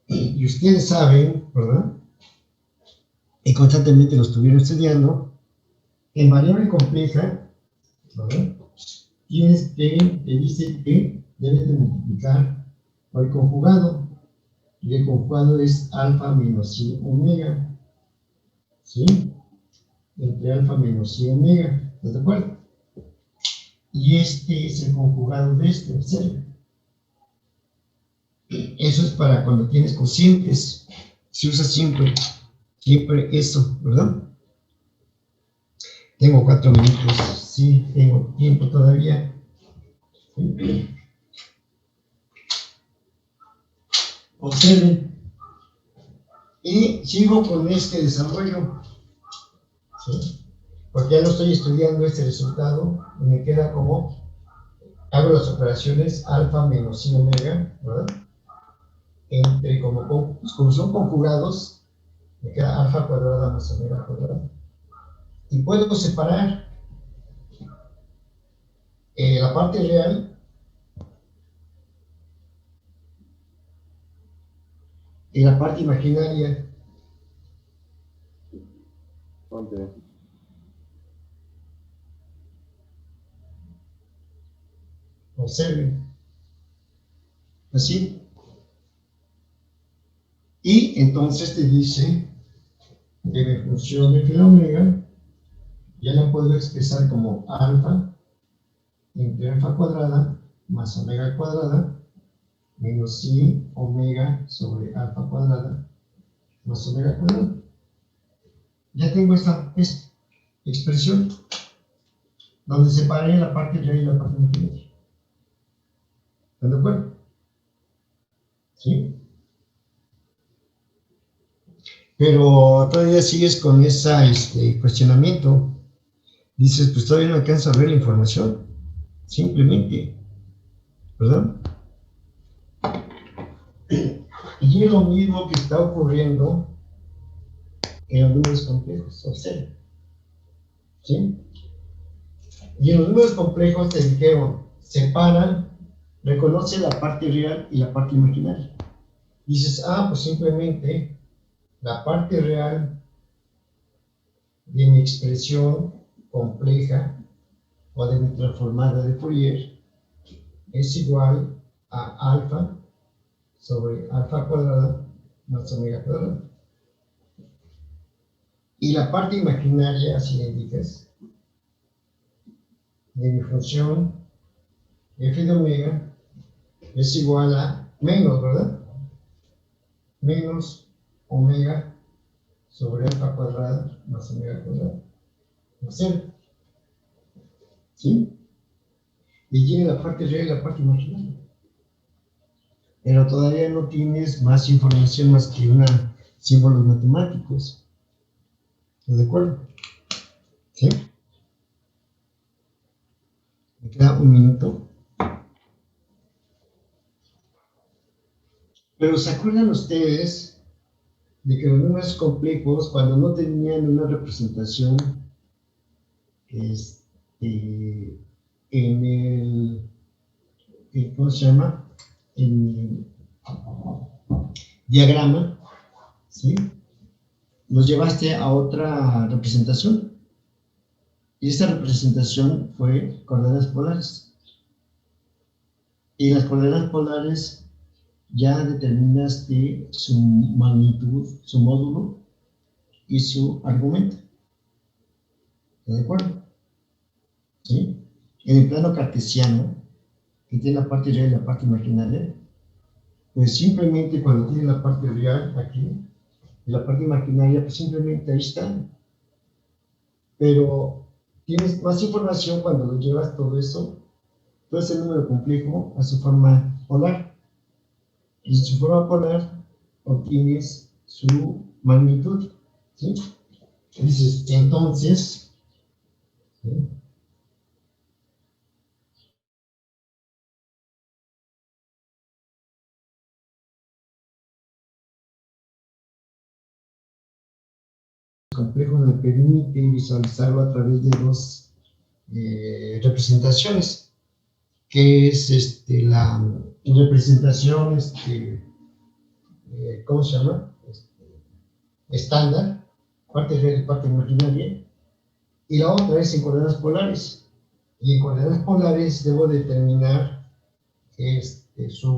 B: Y ustedes saben, ¿verdad?, y constantemente lo estuvieron estudiando, en variable compleja, ¿verdad?, te dice que debes de multiplicar por el conjugado, y el conjugado es alfa menos i omega, ¿sí?, entre alfa menos i omega, ¿estás de acuerdo? Y este es el conjugado de este, observa. Eso es para cuando tienes cocientes, se usa siempre eso, ¿verdad? Tengo 4 minutos, sí, tengo tiempo todavía. Observen. Y sigo con este desarrollo, ¿sí?, porque ya no estoy estudiando este resultado, me queda como, hago las operaciones alfa menos i omega, ¿verdad?, entre, como son conjugados, me queda alfa cuadrada más omega cuadrada. Y puedo separar la parte real y la parte imaginaria. Observen. Así. Y entonces te dice que mi función de phi omega ya la puedo expresar como alfa entre alfa cuadrada más omega cuadrada menos i omega sobre alfa cuadrada más omega cuadrada. Ya tengo esta expresión donde separé la parte real y la parte imaginaria. ¿Están de acuerdo? ¿Sí? Pero todavía sigues con ese cuestionamiento. Dices, pues todavía no alcanzo a ver la información. Simplemente, ¿verdad? Y es lo mismo que está ocurriendo en los números complejos. Observa. ¿Sí? Y en los números complejos te dijeron, separa, reconoce la parte real y la parte imaginaria. Dices, pues simplemente la parte real de mi expresión compleja o de mi transformada de Fourier es igual a alfa sobre alfa cuadrada más omega cuadrada. Y la parte imaginaria, así le indicas, de mi función f de omega es igual a menos, ¿verdad?, menos omega sobre alfa cuadrada más omega cuadrada. Observa. ¿Sí? Y tiene la parte real y la parte imaginaria. Pero todavía no tienes más información más que símbolos matemáticos. ¿Estás de acuerdo? ¿Sí? Me queda un minuto. Pero ¿se acuerdan ustedes de que los números complejos, cuando no tenían una representación en el, ¿cómo se llama? En el diagrama, ¿sí? Nos llevaste a otra representación. Y esta representación fue coordenadas polares. Y las coordenadas polares ya determinaste su magnitud, su módulo y su argumento. ¿Está de acuerdo? ¿Sí? En el plano cartesiano, que tiene la parte real y la parte imaginaria, pues simplemente cuando tiene la parte real aquí, y la parte imaginaria, pues simplemente ahí está. Pero tienes más información cuando lo llevas todo eso, todo ese número complejo a su forma polar. Y en su forma polar obtienes su magnitud, ¿sí? Dices, entonces, ¿sí? Complejo me permite visualizarlo a través de dos representaciones, que es la representación, ¿cómo se llama? Estándar, parte real y parte imaginaria, y la otra es en coordenadas polares. Y en coordenadas polares debo determinar su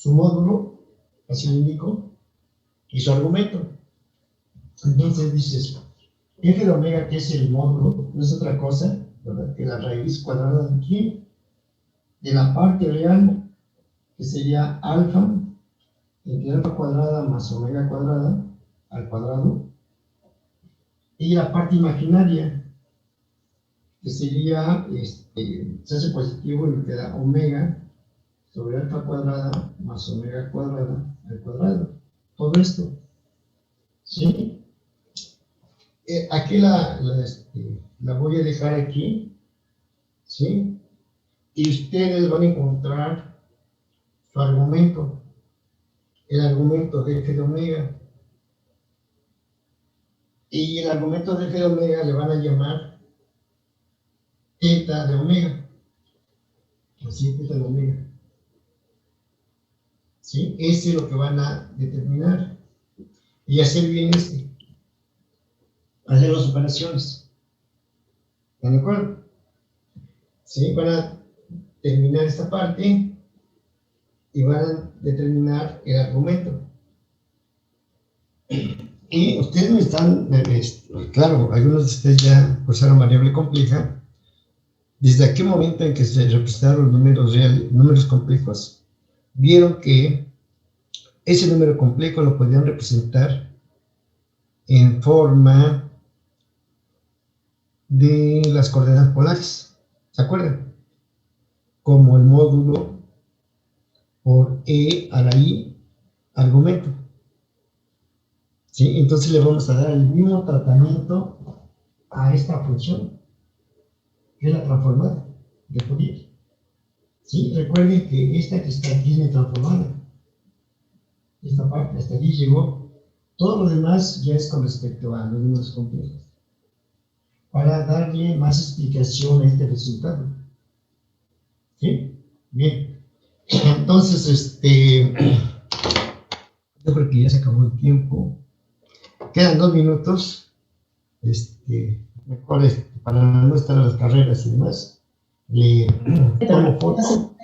B: módulo, así lo indico, y su argumento. Entonces dices, f de omega, que es el módulo, no es otra cosa, ¿verdad?, que la raíz cuadrada de aquí, de la parte real, que sería alfa, entre alfa cuadrada más omega cuadrada, al cuadrado, y la parte imaginaria, que sería, se hace positivo y me queda omega sobre alfa cuadrada más omega cuadrada al cuadrado. Todo esto, ¿sí? Aquí la voy a dejar aquí, ¿sí? Y ustedes van a encontrar su argumento, el argumento de f de omega. Y el argumento de f de omega le van a llamar teta de omega. Así, teta de omega. ¿Sí? Ese es lo que van a determinar. Y hacer bien hacer las operaciones. ¿Están de acuerdo? ¿Sí? Van a terminar esta parte y van a determinar el argumento. Y ustedes me están, claro, algunos de ustedes ya usaron variable compleja. Desde aquel momento en que se representaron los números reales, números complejos, vieron que ese número complejo lo podían representar en forma de las coordenadas polares. ¿Se acuerdan? Como el módulo por e a la i argumento. ¿Sí? Entonces le vamos a dar el mismo tratamiento a esta función, que es la transformada de Fourier. ¿Sí? Recuerden que esta que está aquí es mi transformada. Esta parte hasta aquí llegó. Todo lo demás ya es con respecto a los números complejos, para darle más explicación a este resultado. ¿Sí? Bien. Entonces, yo creo que ya se acabó el tiempo. Quedan 2 minutos. Mejor para no estar en las carreras y demás, le tomo foto